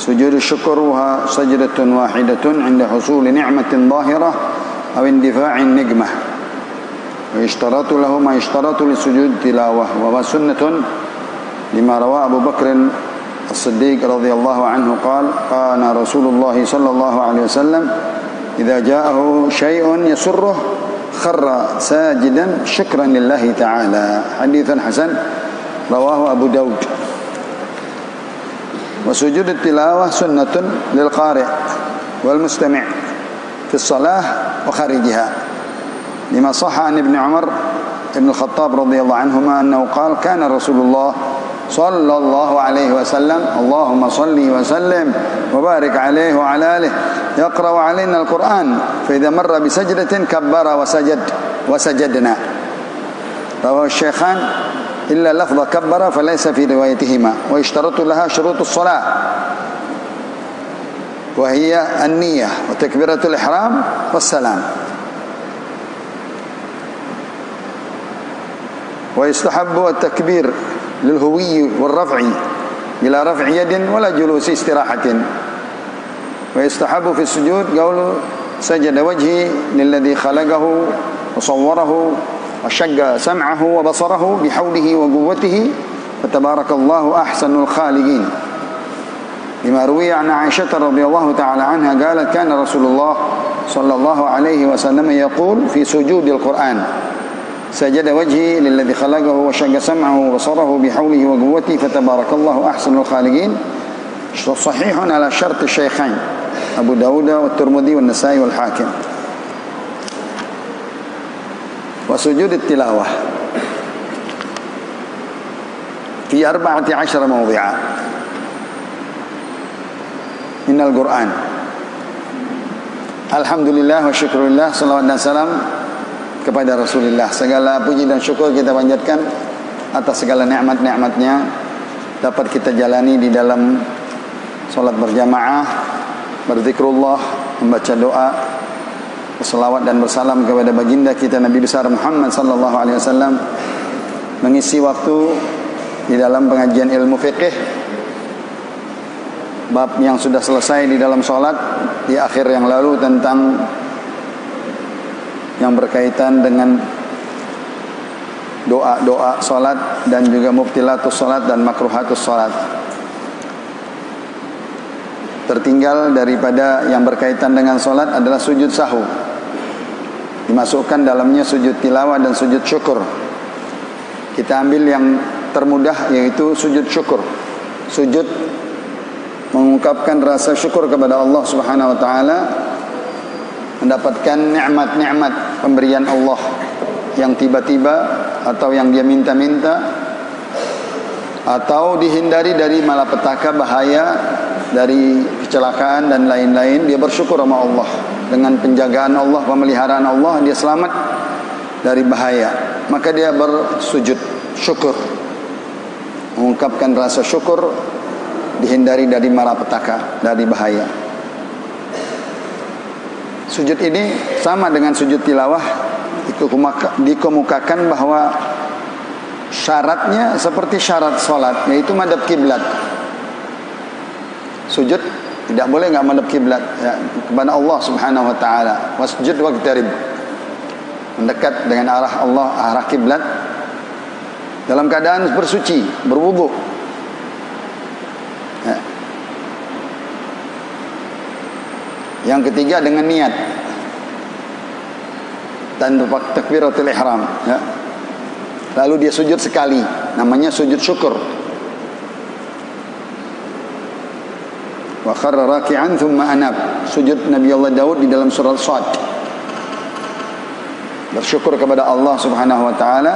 سجود الشكر وها سجدة واحدة عند حصول نعمة ظاهرة أو اندفاع النقمة، ويشترط له ما يشترط لسجود التلاوة، وهو سنة لما روى أبو بكر الصديق رضي الله عنه قال: كان رسول الله صلى الله عليه وسلم إذا جاءه شيء يسره خر ساجدا شكرا لله تعالى. حديث حسن رواه أبو داود. وسجود التلاوة سنة للقارئ والمستمع في الصلاة وخارجها، لما صح عن ابن عمر ابن الخطاب رضي الله عنهما أنه قال: كان رسول الله صلى الله عليه وسلم اللهم صل وسلم وبارك عليه وعلى آله يقرأ علينا القرآن، فإذا مر بسجدة كبر وسجدنا. رواه الشيخان إلا لفظ كبر فليس في روايتهما. ويشترط لها شروط الصلاة، وهي النية وتكبيرة الإحرام والسلام. ويستحب التكبير للهوي والرفع بلا رفع يد ولا جلوس استراحة. ويستحب في السجود قول سجد وجهي للذي خلقه وصوره وشق سمعه وبصره بحوله وقوته، فتبارك الله أحسن الخالقين. لما روي عن عائشة رضي الله تعالى عنها قالت: كان رسول الله صلى الله عليه وسلم يقول في سجود القرآن: سجد وجهي للذي خلقه وشق سمعه وبصره بحوله وقوته، فتبارك الله أحسن الخالقين. صحيح على شرط الشيخين أبو داود والترمذي والنسائي والحاكم. وسجود التلاوة في 14 موضعا من القرآن. Alhamdulillah wa syukurillah, salawat dan salam kepada Rasulullah. Segala puji dan syukur kita panjatkan atas segala nikmat-nikmatnya dapat kita jalani di dalam salat berjamaah, berzikrullah, membaca doa, berselawat dan bersalam kepada baginda kita Nabi besar Muhammad sallallahu alaihi wasallam, mengisi waktu di dalam pengajian ilmu fikih bab yang sudah selesai di dalam salat di akhir yang lalu tentang yang berkaitan dengan doa-doa salat dan juga mubtilatus salat dan makruhatus salat. Tertinggal daripada yang berkaitan dengan salat adalah sujud sahwi. Dimasukkan dalamnya sujud tilawah dan sujud syukur. Kita ambil yang termudah, yaitu sujud syukur. Sujud mengungkapkan rasa syukur kepada Allah Subhanahu wa taala, mendapatkan nikmat-nikmat pemberian Allah yang tiba-tiba atau yang dia minta-minta, atau dihindari dari malapetaka, bahaya, dari kecelakaan dan lain-lain. Dia bersyukur sama Allah. Dengan penjagaan Allah, pemeliharaan Allah, dia selamat dari bahaya. Maka dia bersujud syukur, mengungkapkan rasa syukur, dihindari dari malapetaka, dari bahaya. Sujud ini sama dengan sujud tilawah, dikemukakan bahwa syaratnya seperti syarat salat, yaitu madhab kiblat. Sujud tidak boleh enggak madhab kiblat, ya, kepada Allah Subhanahu wa taala. Wasjud waqtarib, mendekat dengan arah Allah, arah kiblat, dalam keadaan bersuci, berwudu. Ya. Yang ketiga dengan niat dan takbiratul ihram, ya. Lalu dia sujud sekali, namanya sujud syukur. Wa kharra raki'an thumma anab, sujud Nabi Allah Daud di dalam surah Shad. Bersyukur kepada Allah Subhanahu wa taala,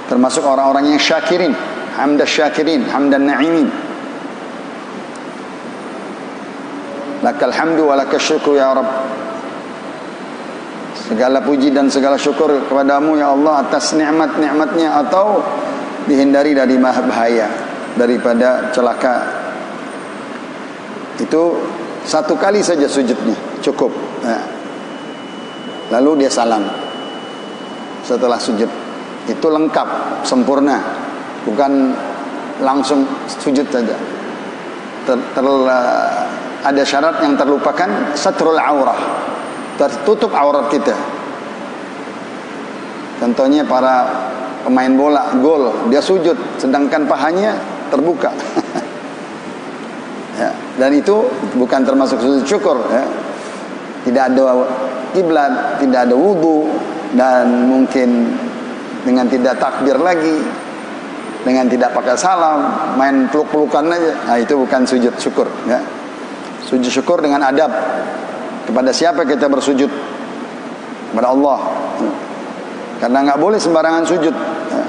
termasuk orang-orang yang syakirin, hamdas syakirin, hamdan na'imin. Lakal hamdu wa lakal syukru ya Rabb. Segala puji dan segala syukur kepadamu ya Allah atas nikmat-nikmatnya, atau dihindari dari bahaya, daripada celaka. Itu satu kali saja sujudnya, cukup. Nah, lalu dia salam setelah sujud. Itu lengkap, sempurna, bukan langsung sujud saja. ada syarat yang terlupakan, satrul aurah, tertutup aurat kita. Contohnya para pemain bola, gol, dia sujud sedangkan pahanya terbuka. Ya, dan itu bukan termasuk sujud syukur, ya. Tidak ada kiblat, tidak ada wudu, dan mungkin dengan tidak takbir lagi, dengan tidak pakai salam, main peluk-pelukan aja. Nah, itu bukan sujud syukur, ya. Sujud syukur dengan adab. Kepada siapa kita bersujud? Kepada Allah. Karena nggak boleh sembarangan sujud, ya.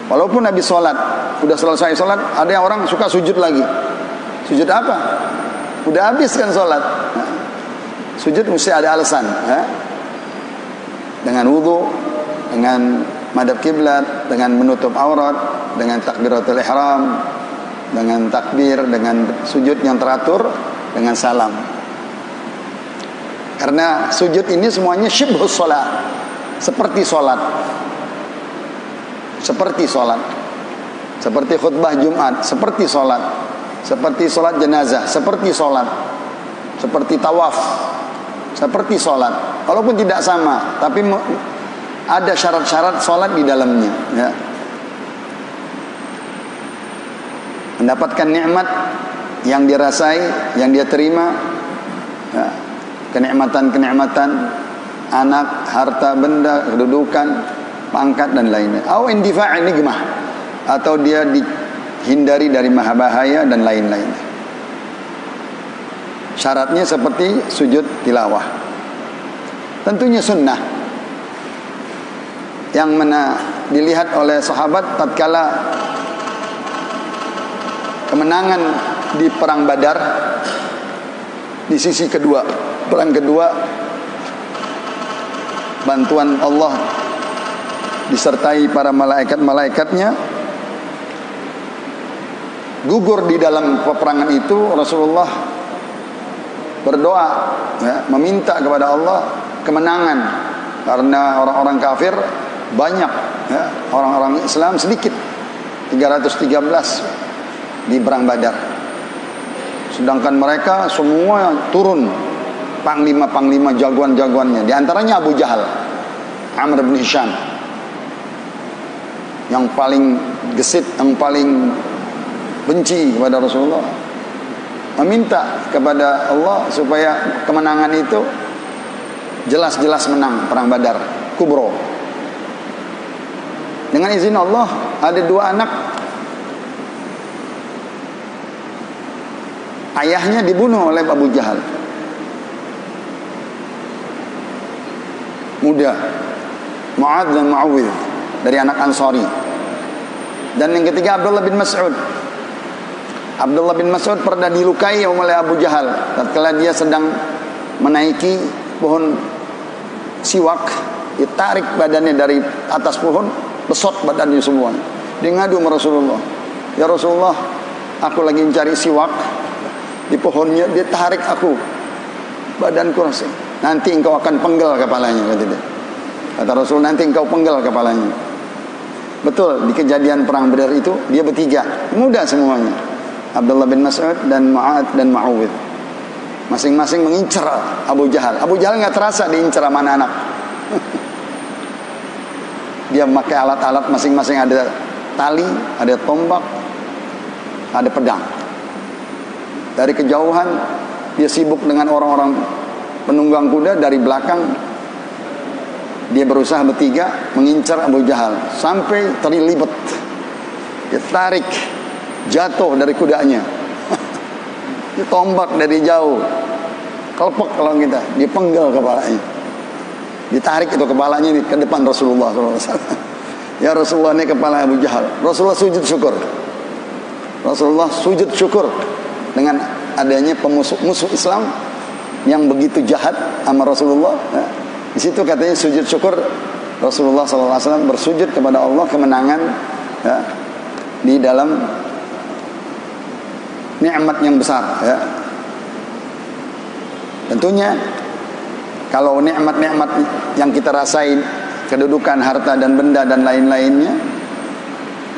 Walaupun habis sholat, udah selesai sholat, ada yang orang suka sujud lagi. Sujud apa? Udah habis kan sholat, ya. Sujud mesti ada alasan, ya. Dengan wudu, dengan madhab kiblat, dengan menutup aurat, dengan takbiratul ihram, dengan takbir, dengan sujud yang teratur, dengan salam. Karena sujud ini semuanya syibhus sholat, seperti sholat, seperti sholat, seperti khutbah Jumat, seperti sholat, seperti sholat jenazah, seperti sholat, seperti tawaf, seperti sholat. Walaupun tidak sama, tapi ada syarat-syarat sholat di dalamnya, ya. Mendapatkan nikmat yang dirasai, yang dia terima, ya. Kenikmatan-kenikmatan, anak, harta, benda, kedudukan, pangkat dan lainnya. Au indifa' nikmah, atau dia dihindari dari bahaya dan lain-lainnya. Syaratnya seperti sujud tilawah. Tentunya sunnah yang mana dilihat oleh sahabat tatkala kemenangan di perang Badar, di sisi kedua, perang kedua, bantuan Allah disertai para malaikat-malaikatnya, gugur di dalam peperangan itu. Rasulullah berdoa, ya, meminta kepada Allah kemenangan, karena orang-orang kafir banyak, ya, orang-orang Islam sedikit, 313 di perang Badar. Sedangkan mereka semua turun, panglima-panglima, jagoan-jagoannya. Di antaranya Abu Jahal, Amr bin Hisham, yang paling gesit, yang paling benci kepada Rasulullah, meminta kepada Allah supaya kemenangan itu jelas-jelas menang perang Badar Kubro. Dengan izin Allah, ada dua anak, ayahnya dibunuh oleh Abu Jahal, muda, Mu'ad dan Mu'awwidh, dari anak Ansari. Dan yang ketiga Abdullah bin Mas'ud. Abdullah bin Mas'ud pernah dilukai oleh Abu Jahal tatkala dia sedang menaiki pohon siwak, ditarik badannya dari atas pohon, besot badannya semua. Dia ngadu sama Rasulullah, "Ya Rasulullah, aku lagi mencari siwak di pohonnya, dia tarik aku, badanku rasanya. Nanti engkau akan penggal kepalanya," kata dia. Kata Rasul, "Nanti engkau penggal kepalanya." Betul, di kejadian perang Badar itu dia bertiga, muda semuanya, Abdullah bin Mas'ud dan Mu'ad dan Mu'awwidh, masing-masing mengincar Abu Jahal. Abu Jahal nggak terasa diincar sama anak-anak. Dia memakai alat-alat masing-masing, ada tali, ada tombak, ada pedang. Dari kejauhan dia sibuk dengan orang-orang penunggang kuda. Dari belakang dia berusaha bertiga mengincar Abu Jahal sampai terlibat. Dia tarik, jatuh dari kudanya. Ditombak dari jauh, kelepek kalau kita, dipenggal kepalanya, ditarik itu kepalanya ke depan Rasulullah SAW. "Ya Rasulullah, ini kepala Abu Jahal." Rasulullah sujud syukur. Rasulullah sujud syukur dengan adanya musuh Islam yang begitu jahat sama Rasulullah. Ya. Di situ katanya sujud syukur Rasulullah SAW bersujud kepada Allah kemenangan, ya, di dalam nikmat yang besar, ya. Tentunya kalau nikmat-nikmat yang kita rasain, kedudukan, harta dan benda dan lain-lainnya,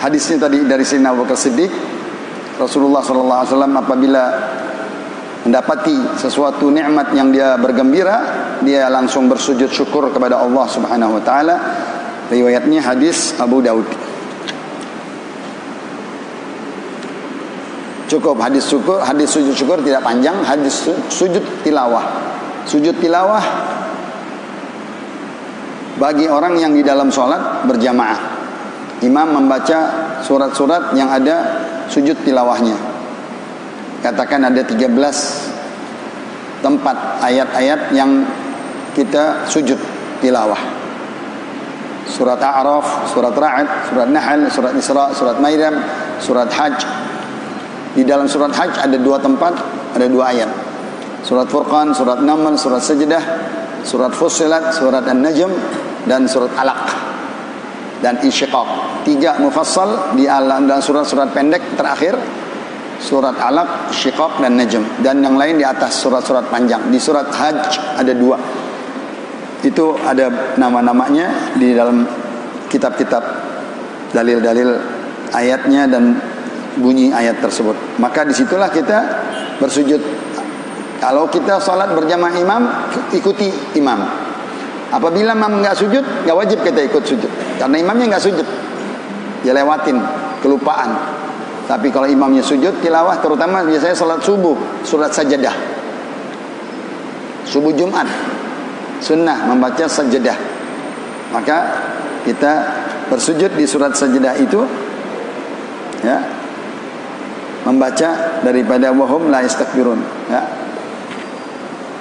hadisnya tadi dari Sayyidina Abu Bakar Siddiq, Rasulullah SAW apabila mendapati sesuatu nikmat yang dia bergembira, dia langsung bersujud syukur kepada Allah Subhanahu wa taala. Riwayatnya hadis Abu Daud. Cukup hadis sujud syukur tidak panjang, hadis sujud tilawah. Sujud tilawah bagi orang yang di dalam sholat berjamaah. Imam membaca surat-surat yang ada sujud tilawahnya. Katakan ada 13 tempat ayat-ayat yang kita sujud tilawah. Surat A'raf, surat Ra'd, surat Nahl, surat Isra, surat Maryam, surat Hajj. Di dalam surat Hajj ada 2 tempat, ada 2 ayat. Surat Furqan, surat Naml, surat Sajdah, surat Fussilat, surat An-Najm, dan surat Alaq dan Insyiqaq. 3 mufassal di dalam surat-surat pendek terakhir, surat Alaq, Syiqaq, dan Najm, dan yang lain di atas surat-surat panjang. Di surat Hajj ada 2. Itu ada nama-namanya di dalam kitab-kitab, dalil-dalil ayatnya dan bunyi ayat tersebut. Maka disitulah kita bersujud. Kalau kita salat berjamaah imam, ikuti imam. Apabila imam enggak sujud, enggak wajib kita ikut sujud, karena imamnya enggak sujud, dia lewatin, kelupaan. Tapi kalau imamnya sujud tilawah, terutama biasanya salat subuh, surat Sajadah, subuh Jumat, sunnah membaca Sajadah. Maka kita bersujud di surat Sajadah itu, ya, membaca daripada wahum la yastakbirun, ya.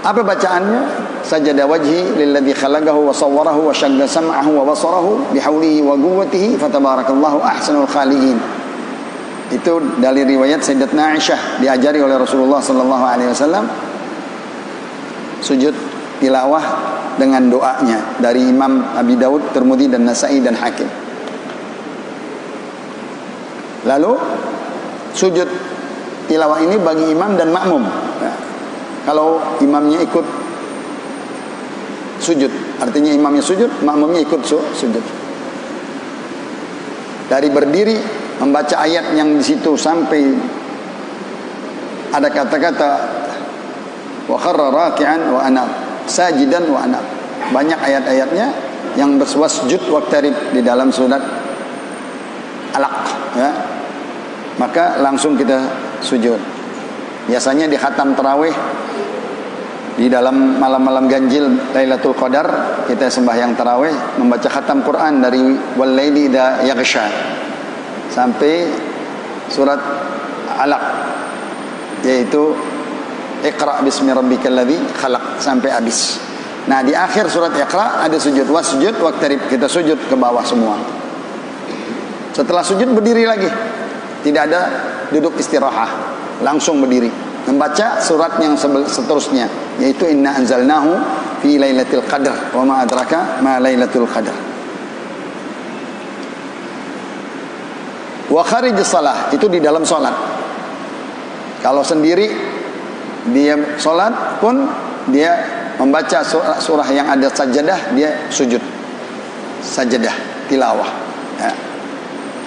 Apa bacaannya? Sajada wajhi lilladzi khalaqahu wa sawwarahu wa syagga sam'ahu wa basarahu bihaulihi wa quwwatihi fatabarakallahu ahsanul khaliqin. Itu dari riwayat Sayyidatuna Aisyah, diajari oleh Rasulullah sallallahu alaihi wasallam sujud tilawah dengan doanya dari Imam Abi Daud, Tirmidzi, dan Nasa'i, dan Hakim. Lalu sujud tilawah ini bagi imam dan makmum. Kalau imamnya ikut sujud, artinya imamnya sujud, makmumnya ikut sujud. Dari berdiri membaca ayat yang di situ sampai ada kata-kata wa kharra raki'an wa anab, sajidan wa anab. Banyak ayat-ayatnya yang berwasjud waqtarib di dalam surat Alaq, ya. Maka langsung kita sujud. Biasanya di khatam tarawih, di dalam malam-malam ganjil Lailatul Qadar, kita sembahyang tarawih membaca khatam Quran dari wal laili idza yaghsha sampai surat Alaq, yaitu Iqra bismi rabbikal ladzi khalaq sampai habis. Nah, di akhir surat Iqra ada sujud, wasjud waqtarib, kita sujud ke bawah semua. Setelah sujud berdiri lagi, tidak ada duduk istirahah, langsung berdiri membaca surat yang seterusnya, yaitu inna anzalnahu fi lailatul qadar wa ma adraka ma lailatul qadar. Wa kharij shalah, itu di dalam salat. Kalau sendiri dia salat pun dia membaca surah yang ada sajadah, dia sujud sajadah tilawah, ya.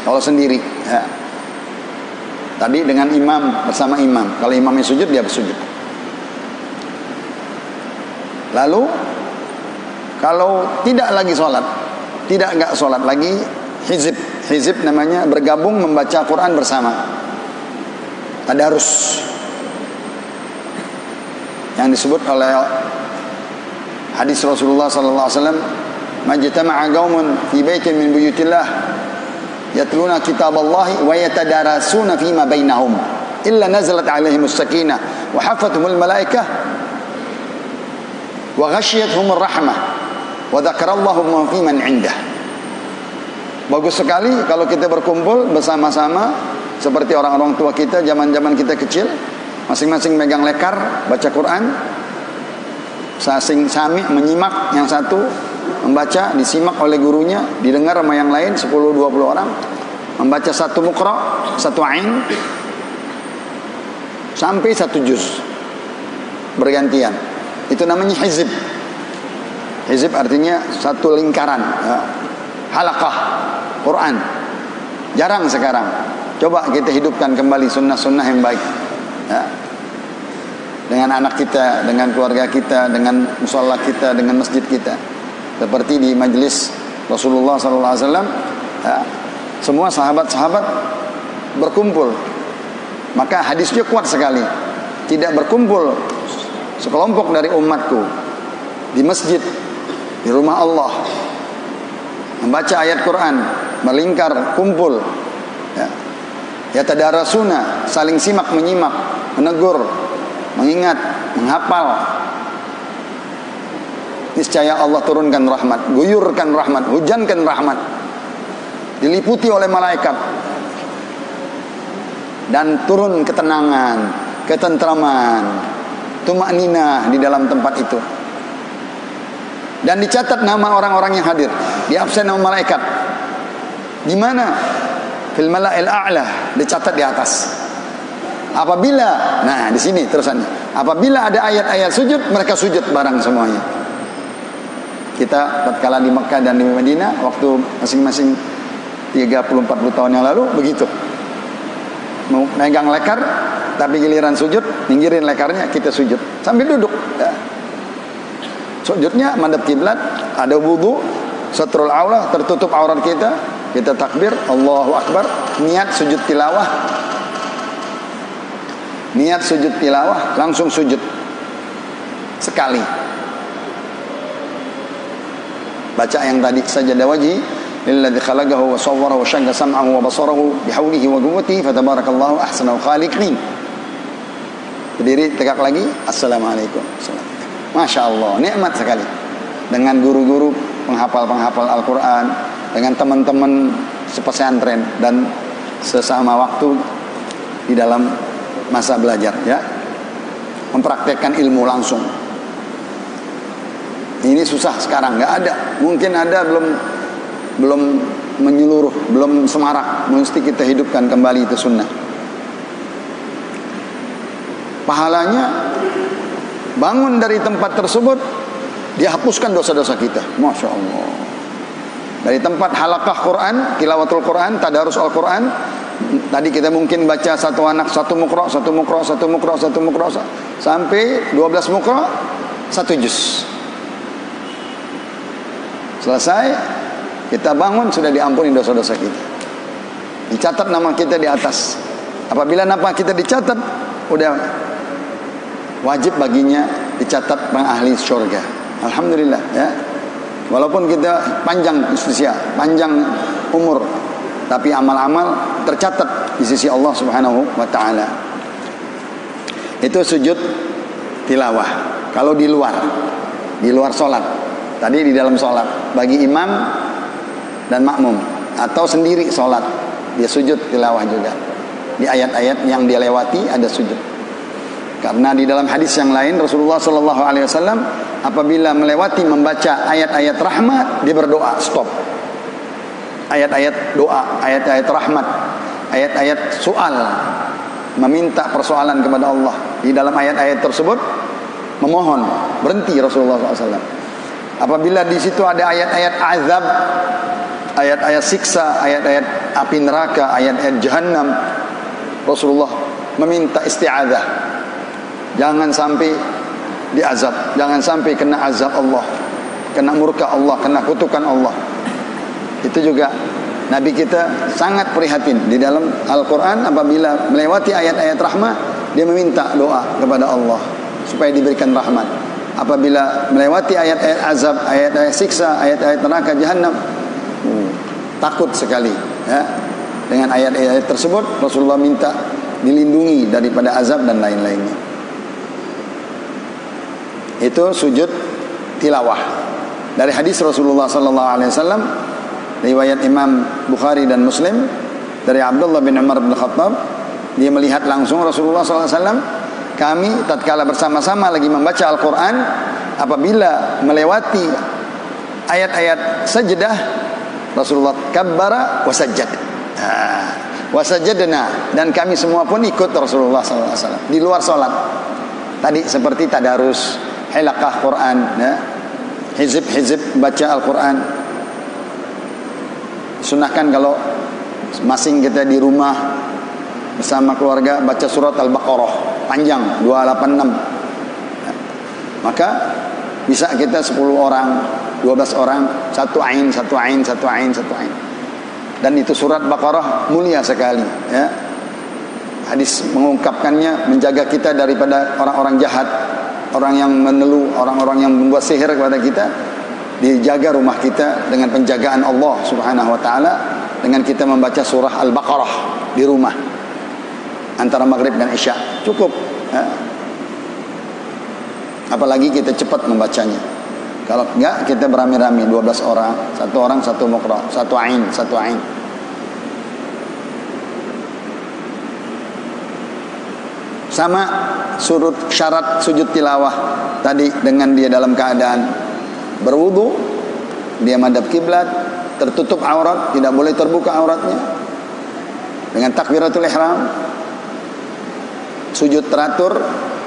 Kalau sendiri, ya. Tadi dengan imam, bersama imam. Kalau imamnya sujud, dia bersujud. Lalu kalau tidak lagi sholat, enggak sholat lagi, hizib. Hizib namanya bergabung membaca Quran bersama. Tadarus, yang disebut oleh hadis Rasulullah sallallahu alaihi wasallam, majtama'a qaumun fi baitin min buyutillah yatluna kitaballahi wa yatadarasuna fima bainahum illa nazalat alaihimus sakinah wa hafathumul malaikah wa ghashiyatuhumur rahmah wa dzakarallahu fi man indah. Bagus sekali kalau kita berkumpul bersama-sama seperti orang-orang tua kita zaman-zaman kita kecil, masing-masing megang lekar baca Quran, sasing sami menyimak, yang satu membaca, disimak oleh gurunya, didengar sama yang lain 10-20 orang, membaca satu muqra, satu ain sampai satu juz bergantian. Itu namanya hizib. Hizib artinya satu lingkaran, halaqah Quran. Jarang sekarang. Coba kita hidupkan kembali sunnah-sunnah yang baik, ya. Dengan anak kita, dengan keluarga kita, dengan musalla kita, dengan masjid kita. Seperti di majelis Rasulullah SAW, ya, semua sahabat-sahabat berkumpul. Maka hadisnya kuat sekali. Tidak berkumpul sekelompok dari umatku di masjid, di rumah Allah, membaca ayat Quran, melingkar, kumpul, ya. Yatadarasuna, saling simak menyimak, menegur, mengingat, menghafal. Niscaya Allah turunkan rahmat, guyurkan rahmat, hujankan rahmat, diliputi oleh malaikat, dan turun ketenangan, ketentraman, tumakninah di dalam tempat itu. Dan dicatat nama orang-orang yang hadir, di absen nama malaikat. Di mana? Fil mala'il a'la, dicatat di atas. Apabila, nah di sini terusannya, apabila ada ayat-ayat sujud, mereka sujud bareng semuanya. Kita tatkala di Mekah dan di Madinah, waktu masing-masing 30-40 tahun yang lalu, begitu. Mau megang lekar, tapi giliran sujud, ninggirin lekarnya, kita sujud sambil duduk, ya. Sujudnya madhab kiblat, ada wudu, satrul aulah, tertutup aurat kita. Kita takbir, Allahu Akbar, niat sujud tilawah. Niat sujud tilawah, langsung sujud sekali. Baca yang tadi, sajada wajhi lilladzi khalaqahu wa sawwarahu wa syaqqa sam'ahu wa basarahu bihaulihi wa quwwatihi fatabarakallahu ahsanul khaliqin. Berdiri tegak lagi, assalamualaikum. Masya Allah, nikmat sekali. Dengan guru-guru penghafal-penghafal Al-Quran, dengan teman-teman sepesantren dan sesama waktu di dalam masa belajar, ya, mempraktekkan ilmu langsung. Ini susah sekarang, nggak ada. Mungkin ada, belum menyeluruh, belum semarak. Mesti kita hidupkan kembali itu sunnah. Pahalanya, bangun dari tempat tersebut, dia hapuskan dosa-dosa kita. Masya Allah. Dari tempat halaqah Quran, tilawatul Quran, tadarus Al-Quran, tadi kita mungkin baca satu anak, satu mukra, satu mukra, satu mukra, satu mukra, sampai 12 mukra, satu juz. Selesai, kita bangun, sudah diampuni dosa-dosa kita. Dicatat nama kita di atas. Apabila nama kita dicatat, udah wajib baginya dicatat pengahli surga. Alhamdulillah, ya. Walaupun kita panjang usia, panjang umur, tapi amal-amal tercatat di sisi Allah Subhanahu wa taala. Itu sujud tilawah. Kalau di luar salat. Tadi di dalam salat bagi imam dan makmum, atau sendiri salat, dia sujud tilawah juga. Di ayat-ayat yang dia lewati ada sujud. Karena di dalam hadis yang lain Rasulullah sallallahu alaihi wasallam apabila melewati membaca ayat-ayat rahmat, dia berdoa, stop. Ayat-ayat doa, ayat-ayat rahmat, ayat-ayat soal, meminta persoalan kepada Allah. Di dalam ayat-ayat tersebut memohon, berhenti Rasulullah SAW. Apabila di situ ada ayat-ayat azab, ayat-ayat siksa, ayat-ayat api neraka, ayat-ayat jahannam, Rasulullah meminta isti'adzah. Jangan sampai diazab, jangan sampai kena azab Allah, kena murka Allah, kena kutukan Allah. Itu juga Nabi kita sangat prihatin. Di dalam Al-Quran apabila melewati ayat-ayat rahmat, dia meminta doa kepada Allah supaya diberikan rahmat. Apabila melewati ayat-ayat azab, ayat-ayat siksa, ayat-ayat neraka jahannam, takut sekali, ya. Dengan ayat-ayat tersebut Rasulullah minta dilindungi daripada azab dan lain-lainnya. Itu sujud tilawah. Dari hadis Rasulullah sallallahu alaihi wasallam, riwayat Imam Bukhari dan Muslim, dari Abdullah bin Umar bin Khattab, dia melihat langsung Rasulullah sallallahu alaihi wasallam, kami tatkala bersama-sama lagi membaca Al-Quran, apabila melewati ayat-ayat sajdah, Rasulullah kabbara wa sajjad. Wa sajjadna, dan kami semua pun ikut Rasulullah sallallahu alaihi wasallam di luar salat. Tadi seperti tadarus, halaqah Quran, ya. Hizib-hizib baca Al-Quran. Sunahkan kalau masing kita di rumah bersama keluarga baca surat Al-Baqarah panjang 286. Maka bisa kita 10 orang, 12 orang, satu ain. Dan itu surat Baqarah mulia sekali, ya. Hadis mengungkapkannya, menjaga kita daripada orang-orang jahat, orang yang menelu, orang-orang yang membuat sihir kepada kita. Dijaga rumah kita dengan penjagaan Allah Subhanahu wa taala dengan kita membaca surah Al-Baqarah di rumah antara maghrib dan isya. Cukup, ya. Apalagi kita cepat membacanya. Kalau enggak, kita beramai-ramai 12 orang, satu orang satu muqra, satu ain. Sama syarat sujud tilawah tadi, dengan dia dalam keadaan berwudu, dia madhab kiblat, tertutup aurat, tidak boleh terbuka auratnya, dengan takbiratul ihram, sujud teratur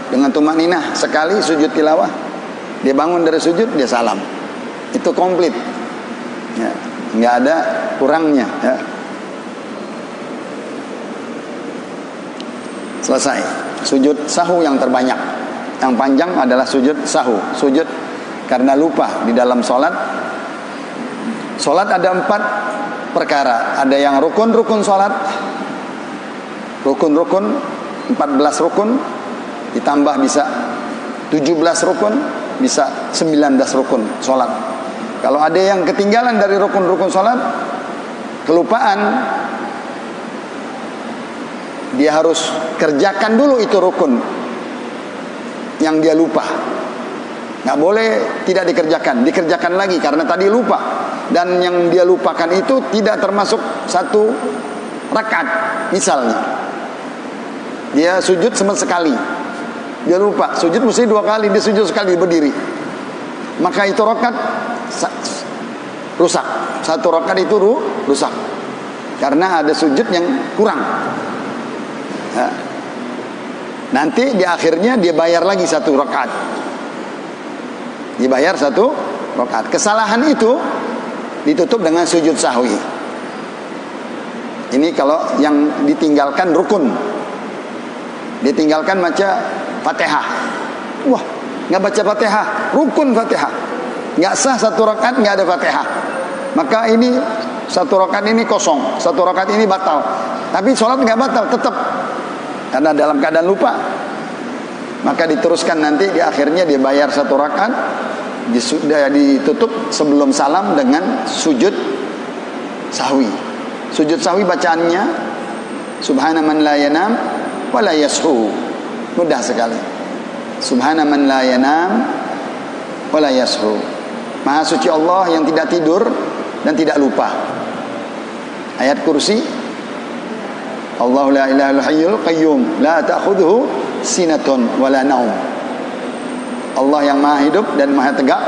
dengan tumakninah sekali sujud tilawah. Dia bangun dari sujud, dia salam. Itu komplit, ya, nggak ada kurangnya, ya. Selesai. Sujud sahu yang terbanyak, yang panjang adalah sujud sahu. Sujud karena lupa di dalam sholat. Sholat ada 4 perkara. Ada yang rukun sholat, rukun 14 rukun, ditambah bisa 17 rukun, bisa 19 rukun sholat. Kalau ada yang ketinggalan dari rukun sholat, kelupaan, dia harus kerjakan dulu itu rukun yang dia lupa. Nggak boleh tidak dikerjakan lagi karena tadi lupa. Dan yang dia lupakan itu tidak termasuk 1 rakaat. Misalnya dia sujud cuma sekali, dia lupa, sujud mesti 2 kali, dia sujud sekali berdiri, maka itu rakaat rusak. 1 rakaat itu rusak karena ada sujud yang kurang. Nah, nanti di akhirnya dia bayar lagi 1 rakaat. Dibayar 1 rakaat. Kesalahan itu ditutup dengan sujud sahwi. Ini kalau yang ditinggalkan rukun. Ditinggalkan baca Fatihah. Wah, nggak baca Fatihah, rukun Fatihah. Nggak sah 1 rakaat nggak ada Fatihah. Maka ini 1 rakaat ini kosong, 1 rakaat ini batal. Tapi sholat nggak batal, tetap. Karena dalam keadaan lupa. Maka diteruskan nanti di akhirnya dia bayar 1 rakaat, sudah ditutup sebelum salam dengan sujud sahwi. Sujud sahwi bacaannya Subhana man la yanam wa la yashu. Mudah sekali. Subhana man la yanam wa la yashu. Maha suci Allah yang tidak tidur dan tidak lupa. Ayat kursi, Allahu la ilaha illa hayyul qayyum la ta'khudhuhu sinatun wa la naum. Allah yang maha hidup dan maha tegak,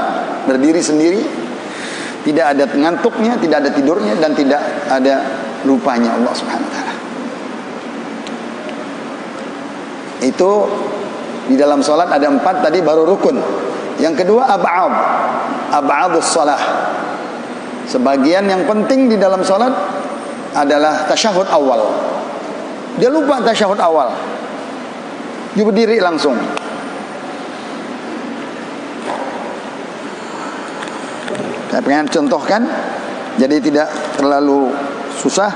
berdiri sendiri, tidak ada ngantuknya, tidak ada tidurnya, dan tidak ada lupanya Allah Subhanahu wa taala. Itu di dalam salat ada 4 tadi baru rukun. Yang kedua ab'adus shalah. Sebagian yang penting di dalam salat adalah tasyahud awal. Dia lupa tasyahud awal, dia berdiri langsung. Saya pengen contohkan, jadi tidak terlalu susah.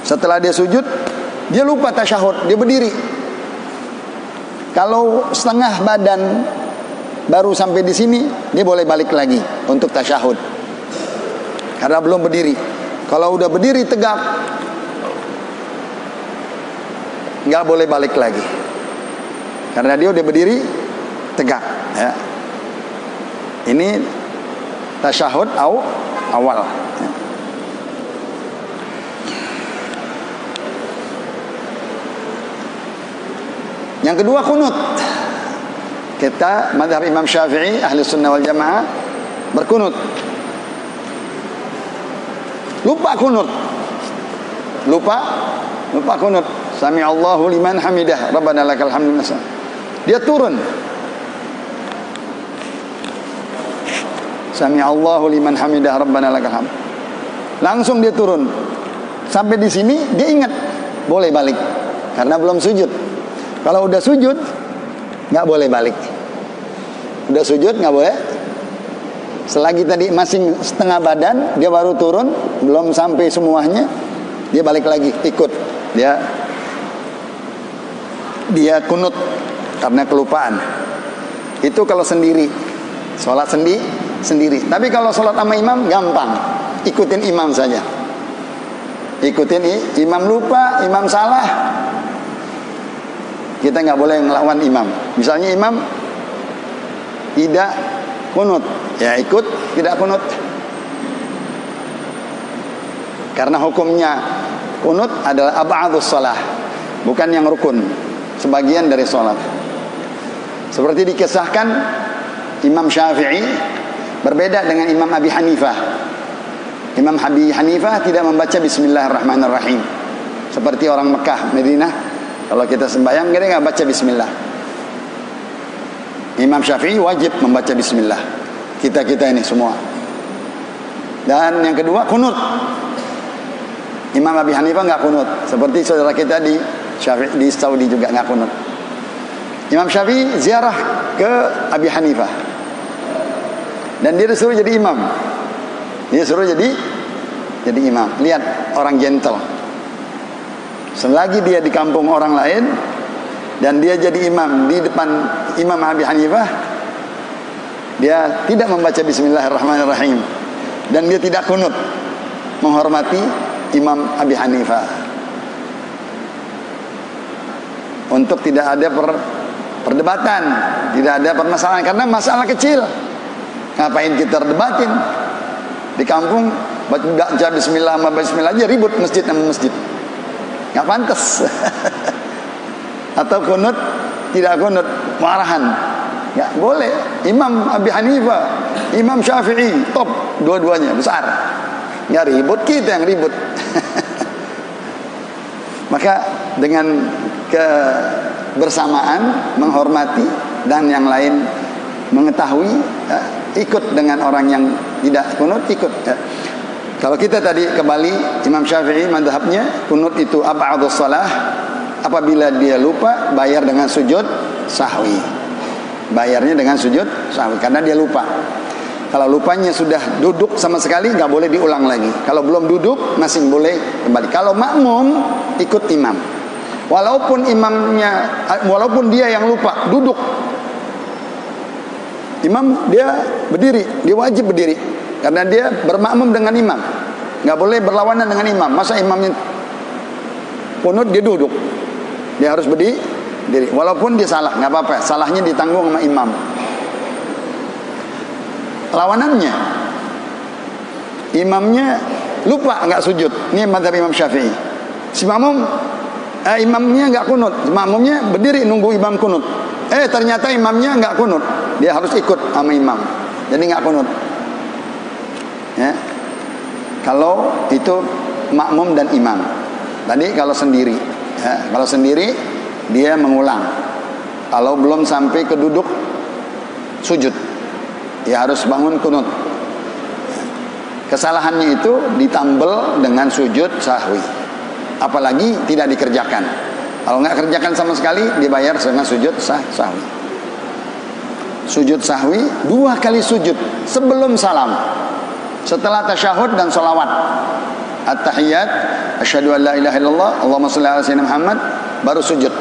Setelah dia sujud, dia lupa tasyahud, dia berdiri. Kalau setengah badan baru sampai di sini, dia boleh balik lagi untuk tasyahud, karena belum berdiri. Kalau udah berdiri tegak, nggak boleh balik lagi, karena dia udah berdiri tegak, ya. Ini tasyahud awal. Yang kedua kunut. Kita mazhab Imam Syafi'i ahli sunnah wal jamaah berkunut. Lupa kunut. Lupa kunut. Sami'allahu liman hamidah, Rabbana lakal hamdu. Dia turun. Sami'allahu liman hamidah, Rabbana lakal hamd. langsung dia turun. Sampai di sini dia ingat boleh balik karena belum sujud. Kalau udah sujud nggak boleh balik. Udah sujud nggak boleh. Selagi tadi masih setengah badan, dia baru turun, belum sampai semuanya, dia balik lagi ikut. Dia kunut karena kelupaan. Itu kalau sendiri, sholat sendiri. Tapi kalau sholat sama imam gampang, ikutin imam saja. Ikutin imam, lupa, imam salah, kita nggak boleh melawan imam. Misalnya imam tidak kunut, ya ikut tidak kunut. Karena hukumnya kunut adalah ab'adus shalah, bukan yang rukun, sebagian dari sholat. Seperti dikisahkan Imam Syafi'i berbeda dengan Imam Abi Hanifah. Imam Abi Hanifah tidak membaca Bismillahirrahmanirrahim seperti orang Mekah, Madinah. Kalau kita sembahyang kita nggak baca Bismillah. Imam Syafi'i wajib membaca Bismillah. Kita ini semua. Dan yang kedua kunut. Imam Abi Hanifah nggak kunut, seperti saudara kita di Saudi juga nggak kunut. Imam Syafi'i ziarah ke Abi Hanifah dan dia disuruh jadi imam. Dia suruh jadi imam. Lihat orang gentle. Selagi dia di kampung orang lain dan dia jadi imam di depan Imam Abi Hanifah, dia tidak membaca Bismillahirrahmanirrahim dan dia tidak kunut, menghormati Imam Abi Hanifah. Untuk tidak ada perdebatan, tidak ada permasalahan, karena masalah kecil. Ngapain kita debatin? Di kampung baca Bismillah sama Bismillah aja ribut masjid sama masjid. Nggak pantas. Atau kunut, tidak kunut, marahan. Nggak boleh. Imam Abi Hanifah, Imam Syafi'i, top dua-duanya besar. Nggak ribut, kita yang ribut. Maka dengan kebersamaan, menghormati, dan yang lain mengetahui, ikut dengan orang yang tidak kunut, ikut. Kalau kita tadi kembali, Imam Syafi'i madhabnya kunut itu ab'adus shalah. Apabila dia lupa, bayar dengan sujud sahwi. Bayarnya dengan sujud sahwi karena dia lupa. Kalau lupanya sudah duduk sama sekali, nggak boleh diulang lagi. Kalau belum duduk masih boleh kembali. Kalau makmum ikut imam, walaupun dia yang lupa duduk, imam dia berdiri, dia wajib berdiri karena dia bermakmum dengan imam. Nggak boleh berlawanan dengan imam. Masa imamnya kunut dia duduk, dia harus berdiri. Walaupun dia salah, nggak apa-apa. Salahnya ditanggung sama imam. Lawanannya, imamnya lupa nggak sujud. Ini mazhab Imam Syafi'i. Si makmum, imamnya nggak kunut, makmumnya berdiri nunggu imam kunut. Ternyata imamnya nggak kunut, dia harus ikut sama imam. Jadi nggak kunut. Ya. Kalau itu makmum dan imam. Tadi kalau sendiri, kalau sendiri dia mengulang. Kalau belum sampai ke duduk sujud, ya harus bangun kunut. Kesalahannya itu ditambal dengan sujud sahwi. Apalagi tidak dikerjakan. Kalau nggak kerjakan sama sekali, dibayar dengan sujud sahwi. Sujud sahwi 2 kali sujud sebelum salam, setelah tasyahud dan sholawat. At-tahiyat, asyhadu an la ilaha illallah, Allahumma shalli ala sayyidina Muhammad, baru sujud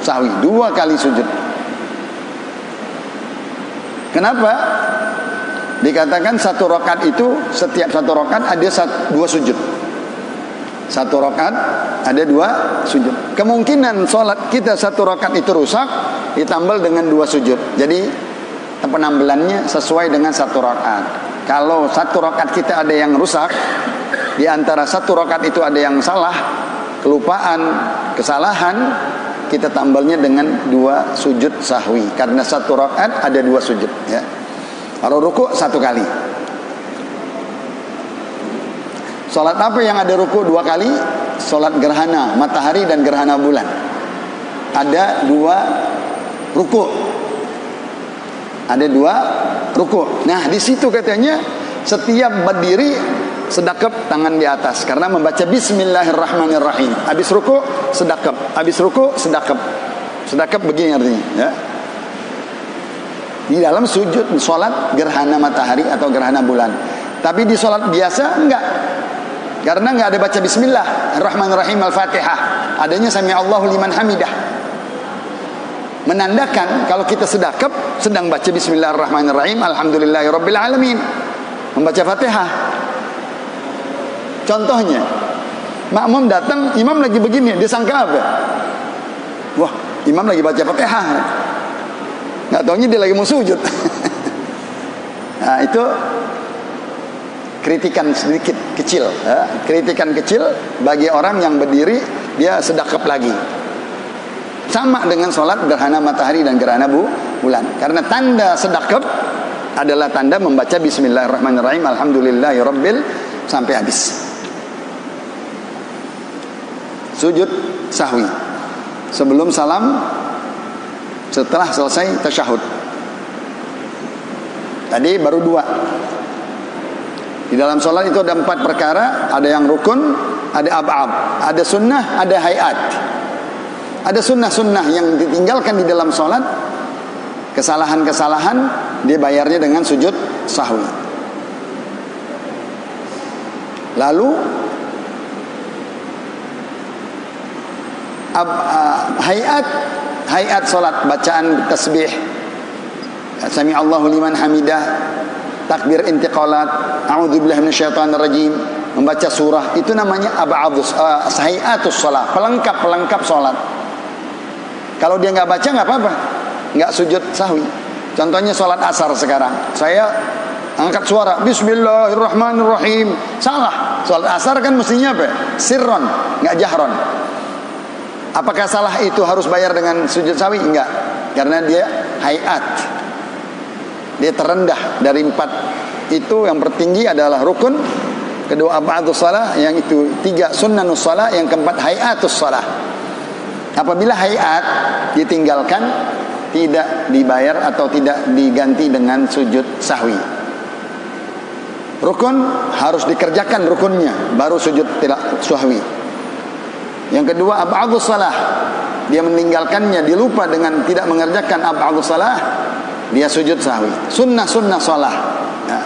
sahwi 2 kali sujud. Kenapa? Dikatakan satu rakaat itu, setiap satu rakaat ada 2 sujud. Satu rakaat ada 2 sujud. Kemungkinan sholat kita satu rakaat itu rusak ditambal dengan 2 sujud. Jadi penambelannya sesuai dengan satu rakaat. Kalau satu rakaat kita ada yang rusak, di antara satu rakaat itu ada yang salah, kelupaan, kesalahan, kita tambalnya dengan 2 sujud sahwi. Karena satu rakaat ada 2 sujud. Ya. Kalau ruku 1 kali. Salat apa yang ada ruku 2 kali? Salat gerhana matahari dan gerhana bulan. Ada 2 ruku. Ada 2 ruku. Nah, di situ katanya setiap berdiri sedekap tangan di atas karena membaca bismillahirrahmanirrahim. Habis ruku sedekap, habis ruku sedekap. Sedekap begini artinya, ya. Di dalam sujud salat gerhana matahari atau gerhana bulan. Tapi di salat biasa enggak. Karena enggak ada baca bismillahirrahmanirrahim al-Fatihah. Adanya sami Allahu liman hamidah. Menandakan kalau kita sedekap sedang baca bismillahirrahmanirrahim alhamdulillahirabbil alamin. Membaca Fatihah. Contohnya, makmum datang, imam lagi begini, dia sangka apa? Wah, imam lagi baca Fatihah. Nggak taunya dia lagi mau sujud. Nah, itu kritikan sedikit kecil, ya. Kritikan kecil bagi orang yang berdiri dia sedekap lagi. Sama dengan sholat gerhana matahari dan gerhana bulan. Karena tanda sedekap adalah tanda membaca bismillahirrahmanirrahim alhamdulillahirabbil sampai habis. Sujud sahwi sebelum salam, setelah selesai tasyahud. Tadi baru 2. Di dalam sholat itu ada 4 perkara. Ada yang rukun, ada ab'ab, ada sunnah, ada hayat. Ada sunnah-sunnah yang ditinggalkan di dalam sholat. Kesalahan-kesalahan dia bayarnya dengan sujud sahwi. Lalu hayat salat, bacaan tasbih, sami Allahu liman hamidah, takbir intiqalat, a'udzubillahi minasyaitonir rajim, membaca surah, itu namanya ab'adus hayatus salat, pelengkap salat. Kalau dia enggak baca enggak apa-apa, enggak sujud sahwi. Contohnya salat asar sekarang, saya angkat suara bismillahirrahmanirrahim, salah. Salat asar kan mestinya apa? Sirron, enggak jahron. Apakah salah itu harus bayar dengan sujud sahwi? Enggak. Karena dia hayat. Dia terendah dari 4 itu. Yang tertinggi adalah rukun, kedua ab'adus salah, yang itu 3 sunnanus salah, yang keempat hayatus salah. Apabila hayat ditinggalkan, tidak dibayar atau tidak diganti dengan sujud sahwi. Rukun harus dikerjakan rukunnya, baru sujud tidak sahwi. Yang kedua ab'adus salah, dia meninggalkannya, dia lupa dengan tidak mengerjakan ab'adus salah, dia sujud sahwi. Sunnah salah, ya.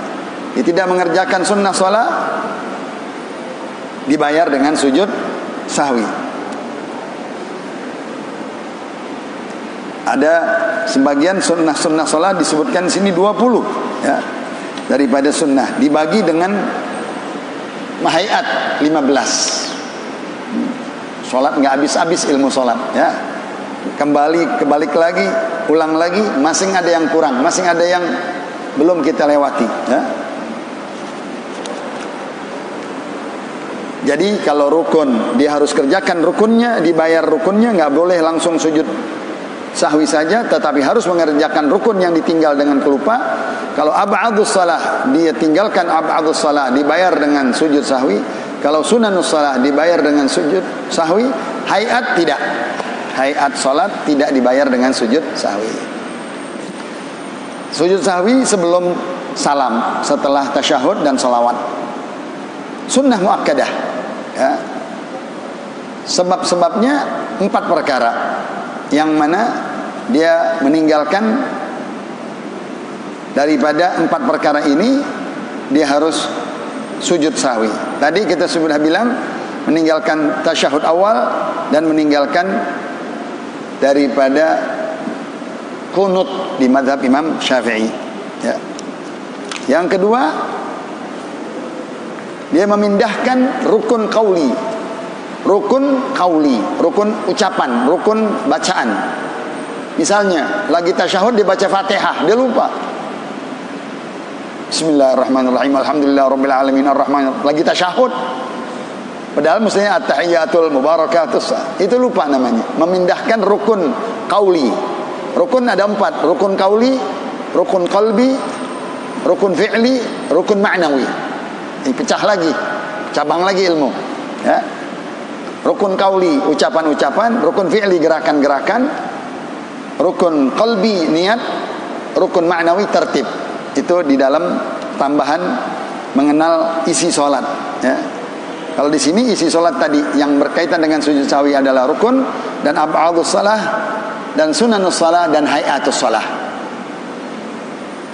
Dia tidak mengerjakan sunnah salah, dibayar dengan sujud sahwi. Ada sebagian sunnah salah disebutkan di sini 20, ya. Daripada sunnah dibagi dengan mahayat 15. Sholat nggak habis-habis ilmu sholat, ya. Kebalik lagi, ulang lagi, masing ada yang kurang, masing ada yang belum kita lewati, ya. Jadi kalau rukun dia harus kerjakan rukunnya, dibayar rukunnya, nggak boleh langsung sujud sahwi saja, tetapi harus mengerjakan rukun yang ditinggal dengan kelupa. Kalau ab'adus salah dia tinggalkan ab'adus salah, dibayar dengan sujud sahwi. Kalau sunanus salah dibayar dengan sujud sahwi. Hayat tidak. Hayat salat tidak dibayar dengan sujud sahwi. Sujud sahwi sebelum salam, setelah tasyahud dan salawat. Sunnah muakkadah, ya. Sebab-sebabnya 4 perkara, yang mana dia meninggalkan daripada 4 perkara ini, dia harus sujud sahwi. Tadi kita sudah bilang meninggalkan tasyahud awal dan meninggalkan daripada kunut di mazhab Imam Syafi'i, ya. Yang kedua, dia memindahkan rukun qauli. Rukun qauli, rukun ucapan, rukun bacaan. Misalnya lagi tasyahud dibaca Fatihah, dia lupa. Bismillahirrahmanirrahim, alhamdulillahirabbil alamin arrahman. Lagi tasyahud, padahal mestinya at-tahiyatul mubarakatus, itu lupa namanya. Memindahkan rukun qauli. Rukun ada 4, rukun qauli, rukun qalbi, rukun fi'li, rukun ma'nawi. Dipecah lagi, cabang lagi ilmu, ya. Rukun qauli, ucapan-ucapan, rukun fi'li, gerakan-gerakan, rukun qalbi, niat, rukun ma'nawi, tertib. Itu di dalam tambahan mengenal isi sholat. Ya. Kalau di sini isi sholat tadi yang berkaitan dengan sujud sahwi adalah rukun dan ab'adus salah dan sunanus salah dan hayatus salah.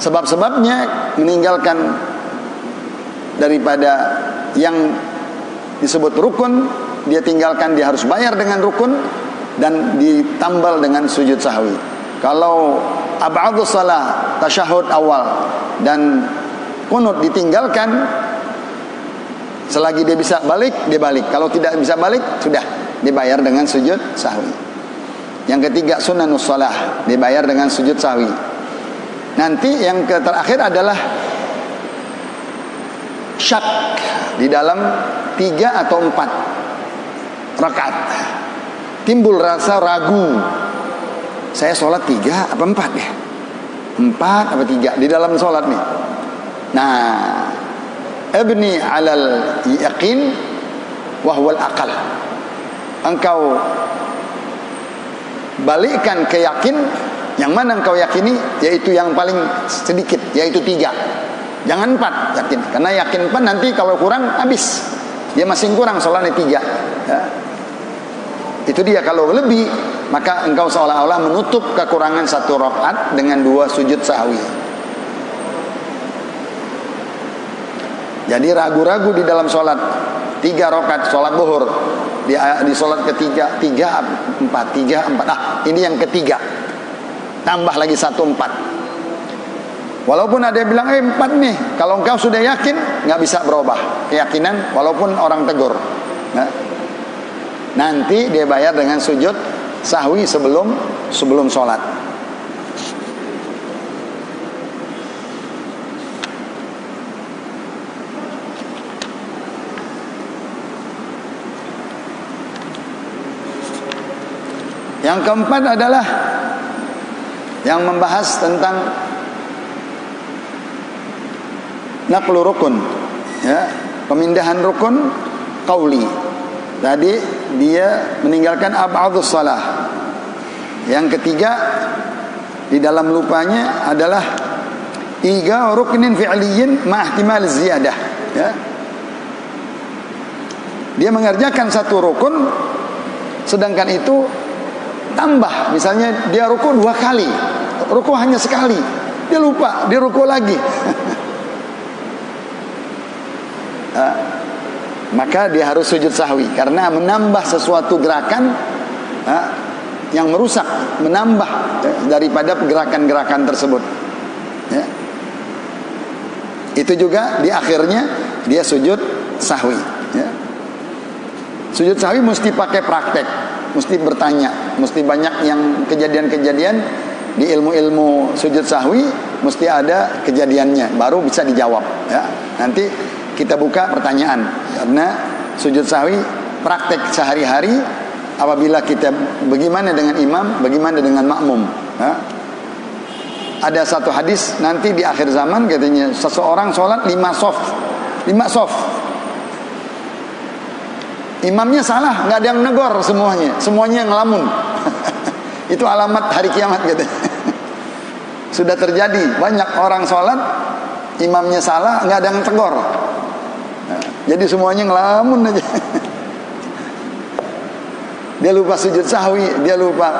Sebab-sebabnya meninggalkan daripada yang disebut rukun, dia tinggalkan, dia harus bayar dengan rukun dan ditambal dengan sujud sahwi. Kalau ab'adus salah, tasyahud awal dan kunut ditinggalkan, selagi dia bisa balik, dia balik. Kalau tidak bisa balik, sudah dibayar dengan sujud sahwi. Yang ketiga sunanus shalah, dibayar dengan sujud sahwi. Nanti yang terakhir adalah syak di dalam 3 atau 4 rakaat. Timbul rasa ragu, saya sholat 3 apa 4 ya? 4 apa 3 di dalam sholat nih. Nah, ibni alal yaqin wahwal akal. Engkau balikkan ke yakin. Yang mana engkau yakini, yaitu yang paling sedikit, yaitu 3. Jangan 4 yakin, karena yakin 4 nanti kalau kurang habis, dia masih kurang sholatnya 3 ya. Itu dia. Kalau lebih, maka engkau seolah-olah menutup kekurangan 1 rakaat dengan 2 sujud sahwi. Jadi ragu-ragu di dalam sholat 3 rakaat sholat zuhur, di sholat ketiga 3 4 3 4. Ini yang ketiga, tambah lagi 1 4. Walaupun ada yang bilang 4 nih, kalau engkau sudah yakin nggak bisa berubah keyakinan walaupun orang tegur. Nah, nanti dia bayar dengan sujud sahwi sebelum sholat. Yang keempat adalah yang membahas tentang naqlu rukun, ya, pemindahan rukun qauli. Tadi dia meninggalkan ab'adus salah. Yang ketiga di dalam lupanya adalah iga ruknin fi'liyin ma'ihtimal ziyadah, ya. Dia mengerjakan 1 rukun, sedangkan itu tambah. Misalnya dia ruku 2 kali, ruku hanya sekali, dia lupa, dia ruku lagi. Maka dia harus sujud sahwi karena menambah sesuatu gerakan yang merusak, menambah daripada gerakan-gerakan tersebut, ya. Itu juga di akhirnya dia sujud sahwi, ya. Sujud sahwi mesti pakai praktek, mesti bertanya, mesti banyak yang kejadian-kejadian di ilmu-ilmu sujud sahwi, mesti ada kejadiannya baru bisa dijawab, ya. Nanti kita buka pertanyaan, karena sujud sahwi praktek sehari-hari. Apabila kita bagaimana dengan imam, bagaimana dengan makmum, ya. Ada satu hadis nanti di akhir zaman katanya seseorang sholat 5 sof, imamnya salah, nggak ada yang negor, semuanya ngelamun. Itu alamat hari kiamat katanya. Sudah terjadi, banyak orang sholat imamnya salah, nggak ada yang tegur. Jadi semuanya ngelamun aja. Dia lupa sujud sahwi, dia lupa,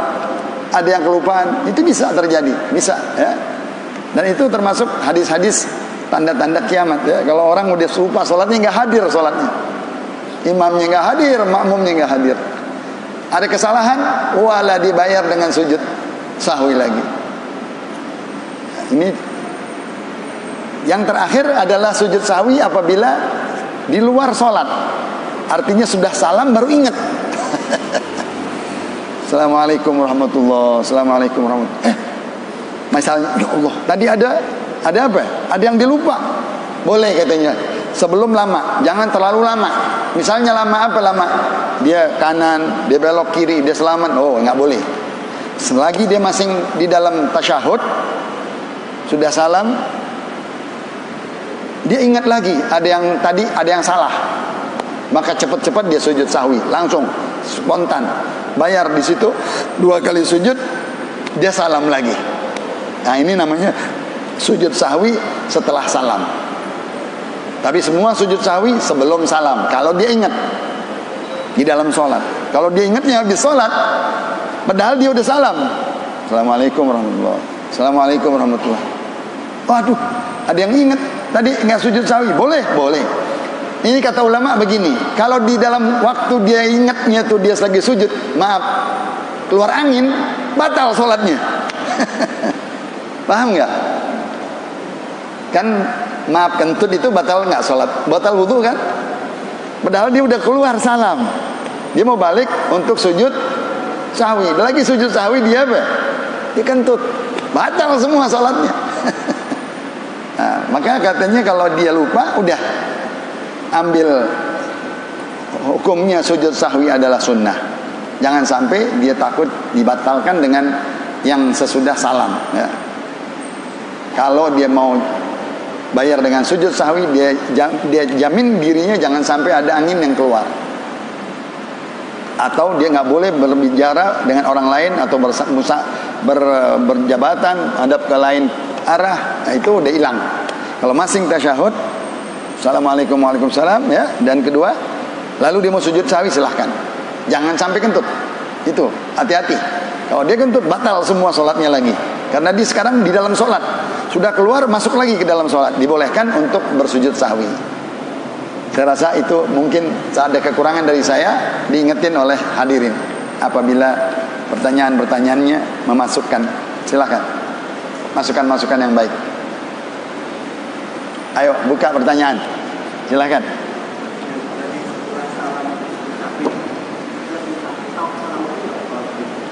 ada yang kelupaan. Itu bisa terjadi, bisa, ya. Dan itu termasuk hadis-hadis tanda-tanda kiamat, ya. Kalau orang udah lupa sholatnya, nggak hadir sholatnya, imamnya nggak hadir, makmumnya nggak hadir, ada kesalahan, wala dibayar dengan sujud sahwi lagi. Ini yang terakhir adalah sujud sahwi apabila di luar sholat, artinya sudah salam baru ingat. Assalamualaikum warahmatullahi, assalamualaikum warahmatullahi. Misalnya, ya Allah, tadi ada apa? Ada yang dilupa. Boleh katanya sebelum lama, jangan terlalu lama. Misalnya lama apa lama? Dia kanan, dia belok kiri, dia selamat. Oh, nggak boleh. Selagi dia masih di dalam tasyahud, sudah salam, dia ingat lagi ada yang tadi ada yang salah, maka cepat-cepat dia sujud sahwi, langsung spontan bayar di situ 2 kali sujud, dia salam lagi. Nah, ini namanya sujud sahwi setelah salam. Tapi semua sujud sahwi sebelum salam. Kalau dia ingat di dalam sholat. Kalau dia ingatnya habis sholat, padahal dia udah salam. Assalamualaikum warahmatullahi. Assalamualaikum warahmatullahi. Waduh, ada yang ingat tadi nggak sujud sahwi. Boleh, boleh. Ini kata ulama begini. Kalau di dalam waktu dia ingatnya tuh dia lagi sujud, maaf, keluar angin, batal sholatnya. Paham nggak? Kan maaf, kentut itu batal nggak sholat? Batal wudu kan? Padahal dia udah keluar salam. Dia mau balik untuk sujud sahwi. Lagi sujud sahwi dia apa? Dia kentut. Batal semua sholatnya. Nah, maka katanya kalau dia lupa, udah ambil hukumnya sujud sahwi adalah sunnah. Jangan sampai dia takut dibatalkan dengan yang sesudah salam, ya. Kalau dia mau bayar dengan sujud sahwi, dia jamin dirinya jangan sampai ada angin yang keluar, atau dia nggak boleh berbicara dengan orang lain atau berjabatan hadap ke lain arah. Nah, itu udah hilang. Kalau masing tasyahud, assalamualaikum waalaikumsalam, ya, dan kedua, lalu dia mau sujud sahwi, silahkan. Jangan sampai kentut. Itu hati-hati. Kalau dia kentut, batal semua sholatnya lagi. Karena dia sekarang di dalam sholat, sudah keluar masuk lagi ke dalam sholat. Dibolehkan untuk bersujud sahwi. Saya rasa itu mungkin ada kekurangan dari saya, diingetin oleh hadirin. Apabila pertanyaan-pertanyaannya memasukkan, silahkan masukkan-masukan yang baik. Ayo buka pertanyaan, silahkan.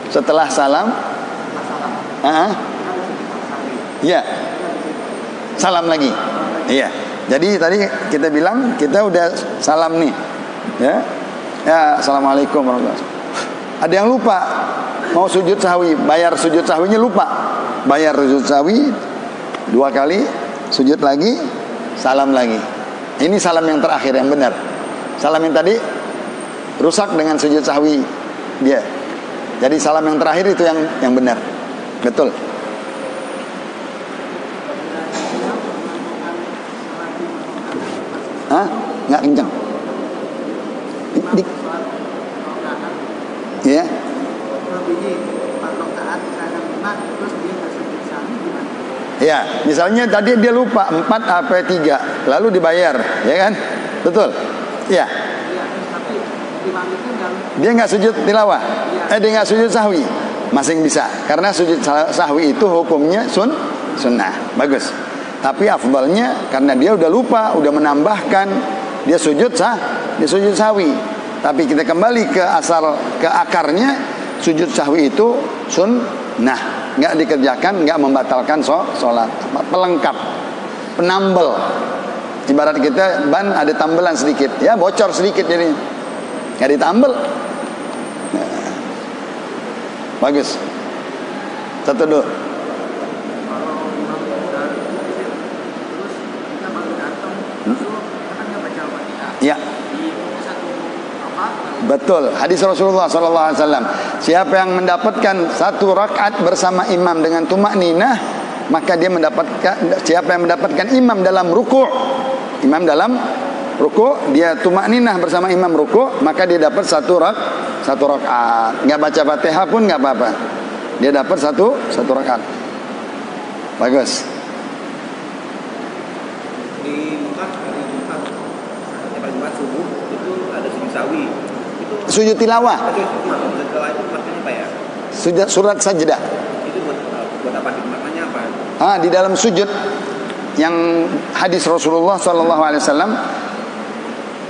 Setelah salam, iya, salam lagi, iya. Jadi tadi kita bilang kita udah salam nih, ya, ya, assalamualaikum warahmatullahi wabarakatuh. Ada yang lupa mau sujud sahwi, bayar sujud sahwinya lupa, bayar sujud sahwi 2 kali, sujud lagi, salam lagi. Ini salam yang terakhir yang benar. Salam yang tadi rusak dengan sujud sahwi dia. Jadi salam yang terakhir itu yang benar. Betul. Hah? Nggak kencang. Ya. Ya, misalnya tadi dia lupa 4 apa 3, lalu dibayar, ya kan? Betul. Ya. Dia nggak sujud tilawah, dia nggak sujud sahwi, masing bisa. Karena sujud sahwi itu hukumnya sunnah, bagus. Tapi afdalnya karena dia udah lupa, udah menambahkan, dia sujud sahwi. Tapi kita kembali ke akarnya, sujud sahwi itu sunnah, nggak dikerjakan, nggak membatalkan sholat. Pelengkap, penambel. Ibarat kita ban ada tambelan sedikit, ya bocor sedikit jadi nggak ditambel. Nah, bagus. Satu dulu. Ya. Betul. Hadis Rasulullah SAW. Siapa yang mendapatkan 1 rakaat bersama imam dengan tumakninah, maka dia mendapatkan. Siapa yang mendapatkan imam dalam ruku', dia tumakninah bersama imam ruku', maka dia dapat 1 rakaat. Nggak baca Fatihah pun nggak apa-apa. Dia dapat 1 rakaat. Bagus. Di Mekah hari Jumat, pada Jumat subuh itu ada sujud sahwi. Itu sujud tilawah. Sujud tilawah itu maksudnya apa ya? Surat sajdah. Itu buat apa? Maknanya apa? Di dalam sujud yang hadis Rasulullah SAW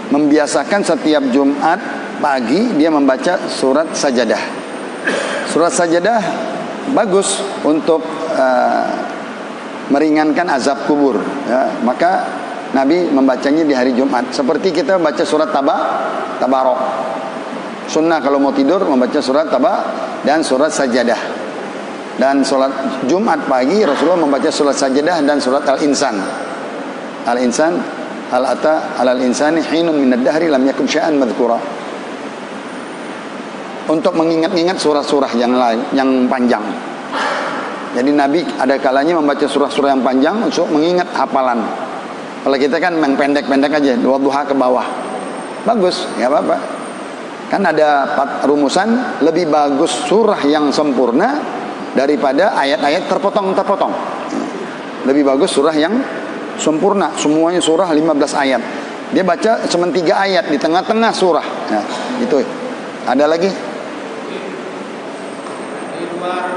membiasakan setiap Jumat pagi dia membaca surat sajadah. Surat sajadah bagus untuk meringankan azab kubur, ya. Maka Nabi membacanya di hari Jumat. Seperti kita baca surat Tabarok. Sunnah kalau mau tidur membaca surat dan surat sajadah. Dan sholat Jumat pagi Rasulullah membaca surat sajadah dan surat Al-Insan. Al-Insan, Al-Ata alal insani hinun minad dahri lam yakun syai'an madhkura. Untuk mengingat-ingat surah-surah yang lain yang panjang. Jadi Nabi ada kalanya membaca surah-surah yang panjang untuk mengingat hafalan. Kalau kita kan yang pendek-pendek aja, duha ke bawah. Bagus, nggak apa-apa. Kan ada rumusan, lebih bagus surah yang sempurna daripada ayat-ayat terpotong-terpotong. Lebih bagus surah yang sempurna, semuanya surah 15 ayat. Dia baca cuma 3 ayat di tengah-tengah surah. Nah, itu. Ada lagi? Di luar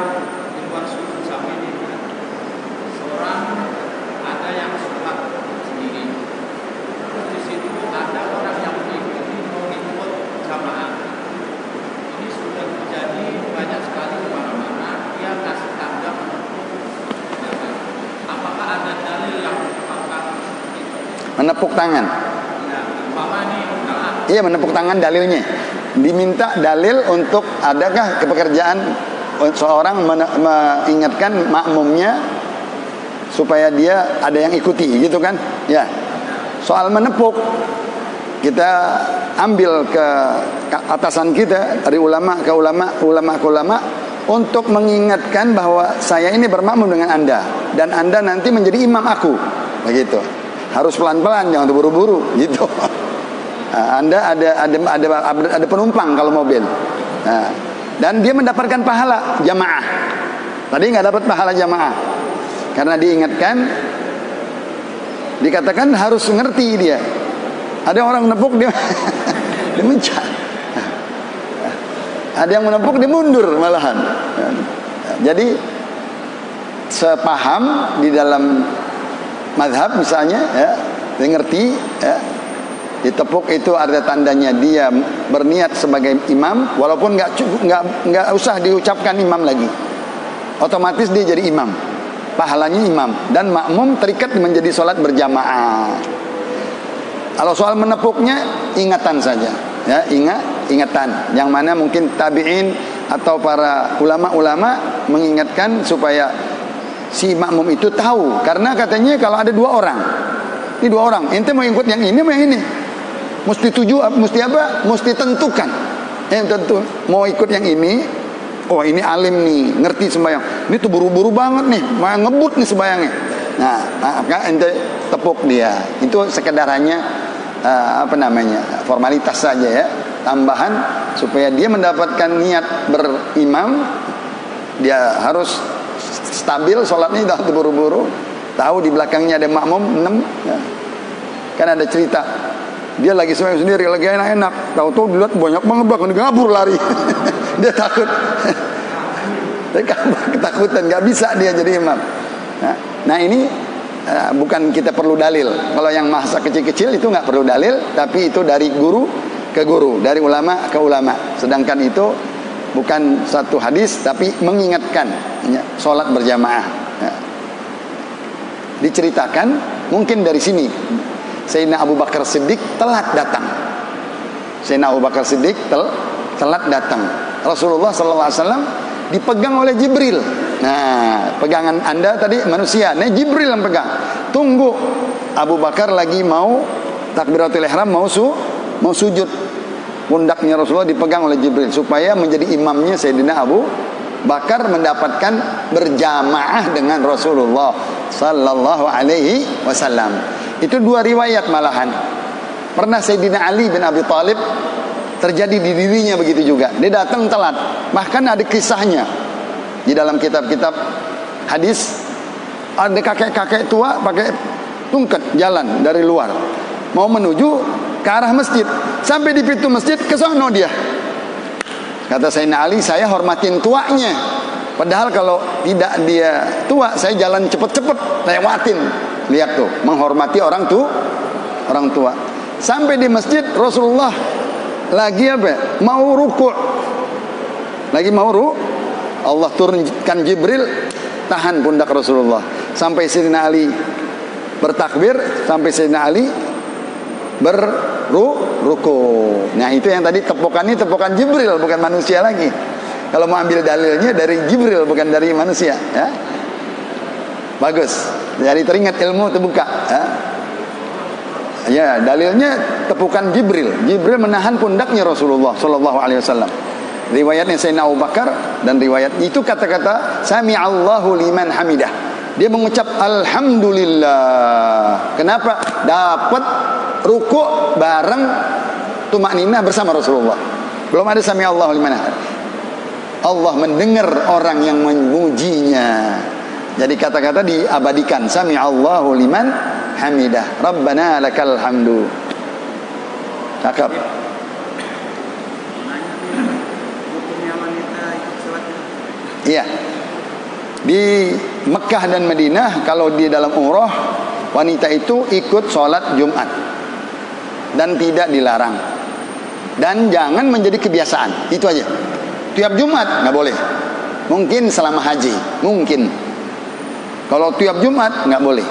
susu sapi ini, seorang ada yang sholat sendiri. Terus di situ ada orang yang mengikuti mengikut jamaah. Ini sudah terjadi banyak sekali di mana-mana. Dia kasih tanda menepuk. Apakah ada dalil yang merupakan itu? Menepuk tangan. Ya, umpama nih, Iya, menepuk tangan dalilnya. Diminta dalil untuk adakah kepekerjaan seorang mengingatkan makmumnya supaya dia ada yang ikuti, gitu kan? Ya. Soal menepuk, kita ambil ke atasan kita dari ulama ke ulama untuk mengingatkan bahwa saya ini bermakmum dengan Anda dan Anda nanti menjadi imam aku. Begitu. Harus pelan-pelan, jangan terburu-buru, gitu. Anda ada penumpang kalau mobil. Nah, dan dia mendapatkan pahala jamaah. Tadi nggak dapat pahala jamaah karena diingatkan, dikatakan harus ngerti dia. Ada orang menepuk dia dia mencah. Ada yang menepuk dia mundur malahan. Jadi sepaham di dalam mazhab misalnya, ya, dia ngerti, ya. Ditepuk itu ada tandanya dia berniat sebagai imam, walaupun nggak usah diucapkan imam lagi, otomatis dia jadi imam, pahalanya imam, dan makmum terikat menjadi sholat berjamaah. Kalau soal menepuknya ingatan saja, ya, ingatan, yang mana mungkin tabi'in atau para ulama-ulama mengingatkan supaya si makmum itu tahu, karena katanya kalau ada 2 orang, ini 2 orang, ente mau ikut yang ini mau yang ini. Mesti apa? Mesti tentukan. Tentu mau ikut yang ini. Oh, ini alim nih, ngerti sembahyang. Ini tuh buru-buru banget nih, mau ngebut nih sembahyangnya. Nah, maka ente tepuk dia. Itu sekedarannya formalitas saja, ya. Tambahan supaya dia mendapatkan niat berimam. Dia harus stabil sholatnya, jangan terburu-buru. Tahu di belakangnya ada makmum 6, ya. Kan ada cerita, dia lagi sembahyang sendiri, lagi enak-enak, tahu-tahu dilihat banyak banget belakang, ngabur lari. Dia takut. Dia ketakutan, nggak bisa dia jadi imam. Nah ini bukan kita perlu dalil. Kalau yang masa kecil-kecil itu nggak perlu dalil, tapi itu dari guru ke guru, dari ulama ke ulama. Sedangkan itu bukan satu hadis, tapi mengingatkan, ya, sholat berjamaah. Ya. Diceritakan mungkin dari sini, Sayyidina Abu Bakar Siddiq telat datang. Sayyidina Abu Bakar Siddiq telat datang. Rasulullah SAW dipegang oleh Jibril. Nah, pegangan Anda tadi manusia, nah Jibril yang pegang. Tunggu, Abu Bakar lagi mau takbiratul ihram, mau sujud. Pundaknya Rasulullah dipegang oleh Jibril supaya menjadi imamnya Sayyidina Abu Bakar mendapatkan berjamaah dengan Rasulullah sallallahu alaihi wasallam. Itu 2 riwayat malahan. Pernah Sayyidina Ali bin Abi Thalib terjadi di dirinya begitu juga. Dia datang telat. Bahkan ada kisahnya di dalam kitab-kitab hadis. Ada kakek-kakek tua pakai tungket jalan dari luar, mau menuju ke arah masjid. Sampai di pintu masjid, ke sono dia. Kata Sayyidina Ali, saya hormatin tuanya. Padahal kalau tidak dia tua, saya jalan cepet-cepet lewatin. Lihat tuh, menghormati orang tua. Sampai di masjid, Rasulullah lagi apa? Mau ruku'. Lagi mau Allah turunkan Jibril, tahan pundak Rasulullah. Sampai Sayyidina Ali bertakbir, sampai Sayyidina Ali berruku. Nah, itu yang tadi tepukannya tepukan Jibril, bukan manusia lagi. Kalau mau ambil dalilnya dari Jibril, bukan dari manusia, ya. Bagus. Jadi teringat ilmu terbuka, ya. Ya, dalilnya tepukan Jibril. Jibril menahan pundaknya Rasulullah sallallahu alaihi wasallam. Riwayatnya Sayyidina Abu Bakar dan riwayat itu kata-kata Sami'allahu liman hamidah. dia mengucap alhamdulillah. Kenapa? Dapat rukuk bareng tumakninah bersama Rasulullah. Belum ada sami Allahu liman hamid. Allah mendengar orang yang memujinya. Jadi kata-kata diabadikan, sami Allahu liman hamidah, Rabbana lakal hamdu. Cakap. Iya. Di Mekah dan Madinah kalau di dalam umrah, wanita itu ikut sholat Jumat dan tidak dilarang. Dan jangan menjadi kebiasaan. Itu aja. Tiap Jumat nggak boleh. Mungkin selama haji, mungkin. Kalau tiap Jumat nggak boleh.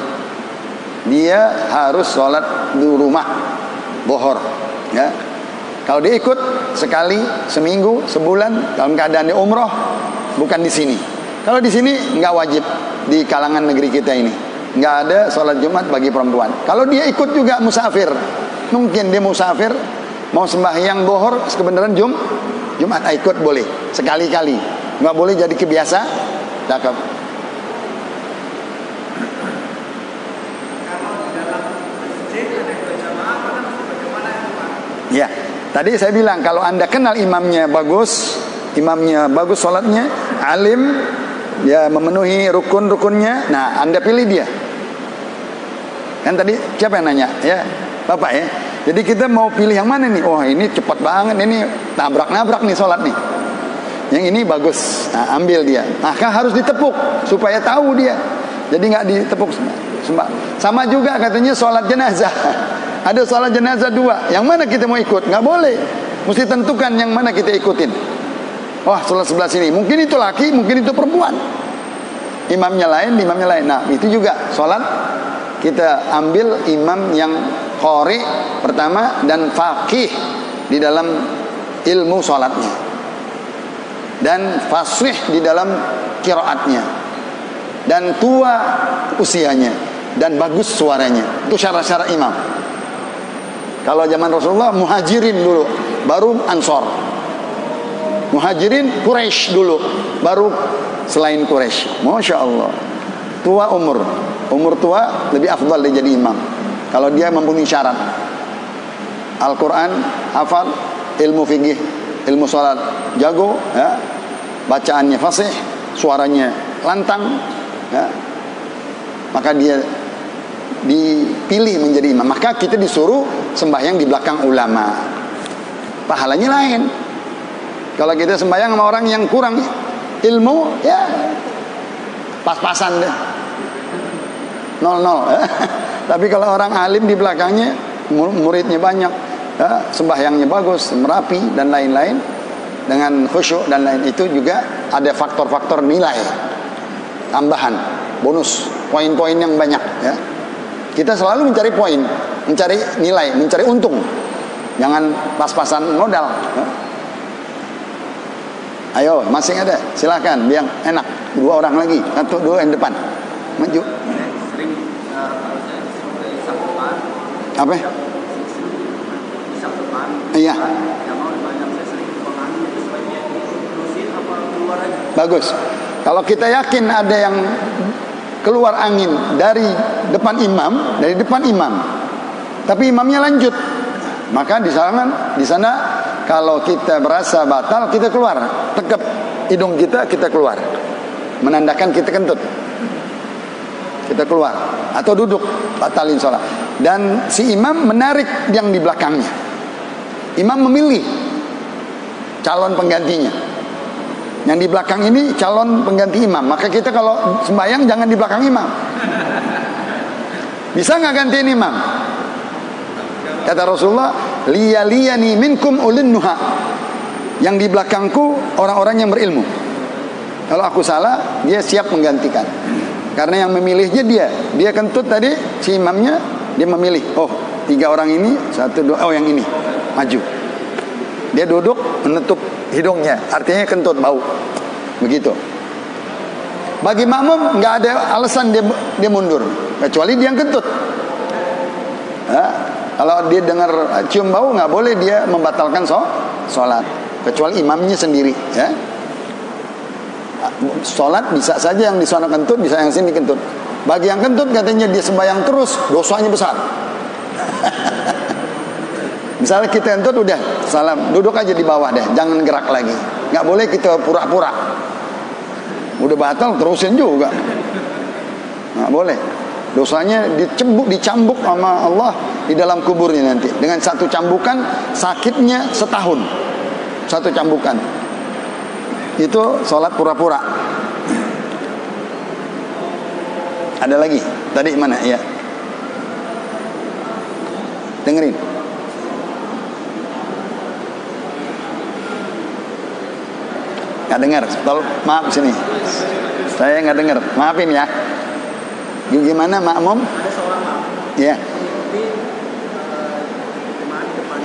Dia harus sholat di rumah, bohor. Ya. Kalau dia ikut sekali, seminggu, sebulan, dalam keadaan dia umroh, bukan di sini. Kalau di sini nggak wajib di kalangan negeri kita ini. Nggak ada sholat Jumat bagi perempuan. Kalau dia ikut juga musafir, mungkin dia musafir mau sembahyang bohor kebenaran Jumat ikut boleh sekali-kali. Nggak boleh jadi kebiasa. Cakep. Ya, tadi saya bilang kalau Anda kenal imamnya bagus sholatnya, alim, dia memenuhi rukun-rukunnya, nah Anda pilih dia. Kan tadi siapa yang nanya? Ya, Bapak ya. Jadi kita mau pilih yang mana nih? Oh ini cepat banget, ini nabrak-nabrak nih sholat nih. Yang ini bagus, nah, ambil dia. Maka harus ditepuk supaya tahu dia. Jadi nggak ditepuk sama juga katanya sholat jenazah. Ada sholat jenazah 2, yang mana kita mau ikut? Nggak boleh. Mesti tentukan yang mana kita ikutin. Wah, sholat sebelah sini. Mungkin itu laki, mungkin itu perempuan. Imamnya lain, imamnya lain. Nah, itu juga sholat kita ambil imam yang qari pertama dan faqih di dalam ilmu sholatnya dan fasih di dalam qiraatnya dan tua usianya dan bagus suaranya. Itu syarat-syarat imam. Kalau zaman Rasulullah muhajirin dulu, baru ansor. Muhajirin Quraisy dulu, baru selain Quraisy. Masya Allah. Tua umur tua lebih afdal dia jadi imam. Kalau dia mempunyai syarat Al-Quran hafal, ilmu fikih, ilmu sholat jago, ya, bacaannya fasih, suaranya lantang, ya, maka dia dipilih menjadi imam. Maka kita disuruh sembahyang di belakang ulama. Pahalanya lain. Kalau kita sembahyang sama orang yang kurang ilmu, ya pas-pasan deh, 0-0. Tapi kalau orang alim di belakangnya, muridnya banyak, ya, sembahyangnya bagus, merapi dan lain-lain, dengan khusyuk dan lain, itu juga ada faktor-faktor nilai tambahan, bonus, poin-poin yang banyak, ya. Kita selalu mencari poin, mencari nilai, mencari untung. Jangan pas-pasan modal, ya. Ayo, masih ada, silakan, biar enak. 2 orang lagi, 1, 2 yang depan, maju. Sering kalau saya sampai depan. Apa? Depan. Iya. Yang mau banyak saya sering penganut itu sebaiknya terusin apa keluar aja. Bagus. Kalau kita yakin ada yang keluar angin dari depan imam, tapi imamnya lanjut, maka di sana kalau kita berasa batal, kita keluar, tekap hidung kita keluar, menandakan kita kentut, kita keluar atau duduk, batalin sholat. Dan si imam menarik yang di belakangnya. Imam memilih calon penggantinya. Yang di belakang ini calon pengganti imam. Maka kita kalau sembahyang jangan di belakang imam. Bisa nggak gantiin imam? Kata Rasulullah, liyaliyani minkum ulun nuha. Yang di belakangku orang-orang yang berilmu. Kalau aku salah, dia siap menggantikan. Karena yang memilihnya dia kentut tadi, si imamnya dia memilih. Oh, 3 orang ini, 1, 2, oh yang ini maju. Dia duduk menutup hidungnya, artinya kentut, bau. Begitu. Bagi makmum nggak ada alasan dia mundur, kecuali dia yang kentut. Kalau dia dengar cium bau, nggak boleh dia membatalkan sholat, kecuali imamnya sendiri, ya. Sholat bisa saja yang di sana kentut, bisa yang sini kentut. Bagi yang kentut katanya dia sembahyang terus, dosanya besar. Misalnya kita kentut, udah salam, duduk aja di bawah deh, jangan gerak lagi. Nggak boleh kita pura-pura. Udah batal terusin juga. Nggak boleh. Dosanya dicambuk sama Allah di dalam kuburnya nanti. Dengan satu cambukan sakitnya setahun. Satu cambukan. Itu sholat pura-pura. Ada lagi? Tadi mana? Ya. Dengerin. Nggak dengar. Tolong, maaf sini. Saya nggak dengar. Maafin ya. Gimana makmum? Ya.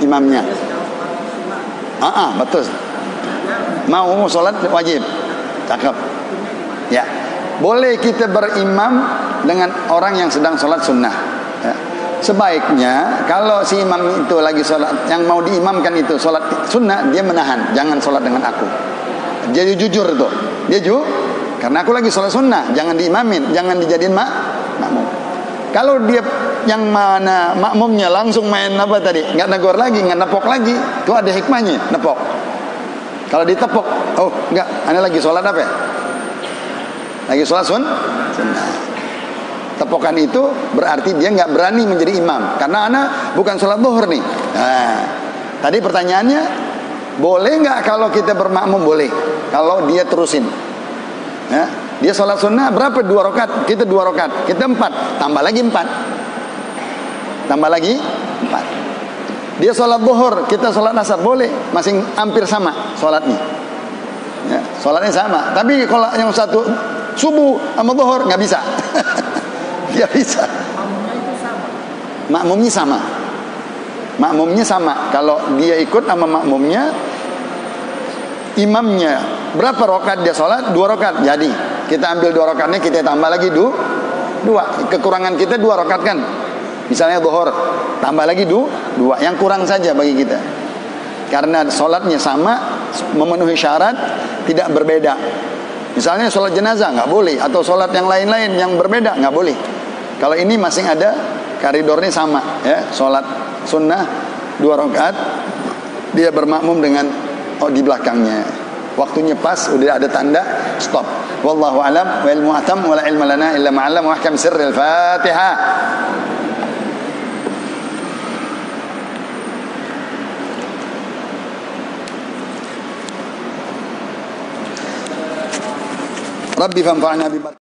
Imamnya. Betul. Mau sholat wajib. Cakep. Ya. Boleh kita berimam dengan orang yang sedang sholat sunnah. Ya. Sebaiknya kalau si imam itu lagi sholat, yang mau diimamkan itu sholat sunnah, dia menahan, jangan sholat dengan aku. Dia jujur tuh, dia karena aku lagi sholat sunnah, jangan diimamin, jangan dijadiin makmum. Kalau dia yang mana makmumnya langsung main apa tadi, nggak negor lagi, nggak nepok lagi, itu ada hikmahnya, nepok. Kalau ditepok, oh nggak, ane lagi sholat apa ya? Lagi sholat sunnah. Tepokan itu berarti dia nggak berani menjadi imam, karena ane bukan sholat zuhur nih. Nah, tadi pertanyaannya, boleh nggak kalau kita bermakmum? Boleh, kalau dia terusin. Ya, dia sholat sunnah berapa? 2 rakaat, kita 2 rakaat, kita 4, tambah lagi 4, tambah lagi 4. Dia sholat zuhur, kita sholat asar, boleh, masing hampir sama sholatnya. Ya, sholatnya sama. Tapi kalau yang satu subuh sama zuhur nggak bisa, nggak bisa. Makmumnya sama. Makmumnya sama. Kalau dia ikut sama makmumnya, imamnya berapa rakaat dia sholat? 2 rakaat. Jadi kita ambil 2 rakaatnya, kita tambah lagi 2. Kekurangan kita 2 rakaat kan. Misalnya zuhur, tambah lagi 2. Yang kurang saja bagi kita. Karena sholatnya sama, memenuhi syarat, tidak berbeda. Misalnya sholat jenazah nggak boleh, atau sholat yang lain-lain yang berbeda nggak boleh. Kalau ini masing ada koridornya sama, ya. Sholat sunnah 2 rakaat, dia bermakmum dengan di belakangnya. Waktunya pas, udah ada tanda stop. Wallahu alam wa ilmu atam wa la ilma lana illa ma'allam wa ahkam sirril Fatihah. Rabbi fanfa'na bi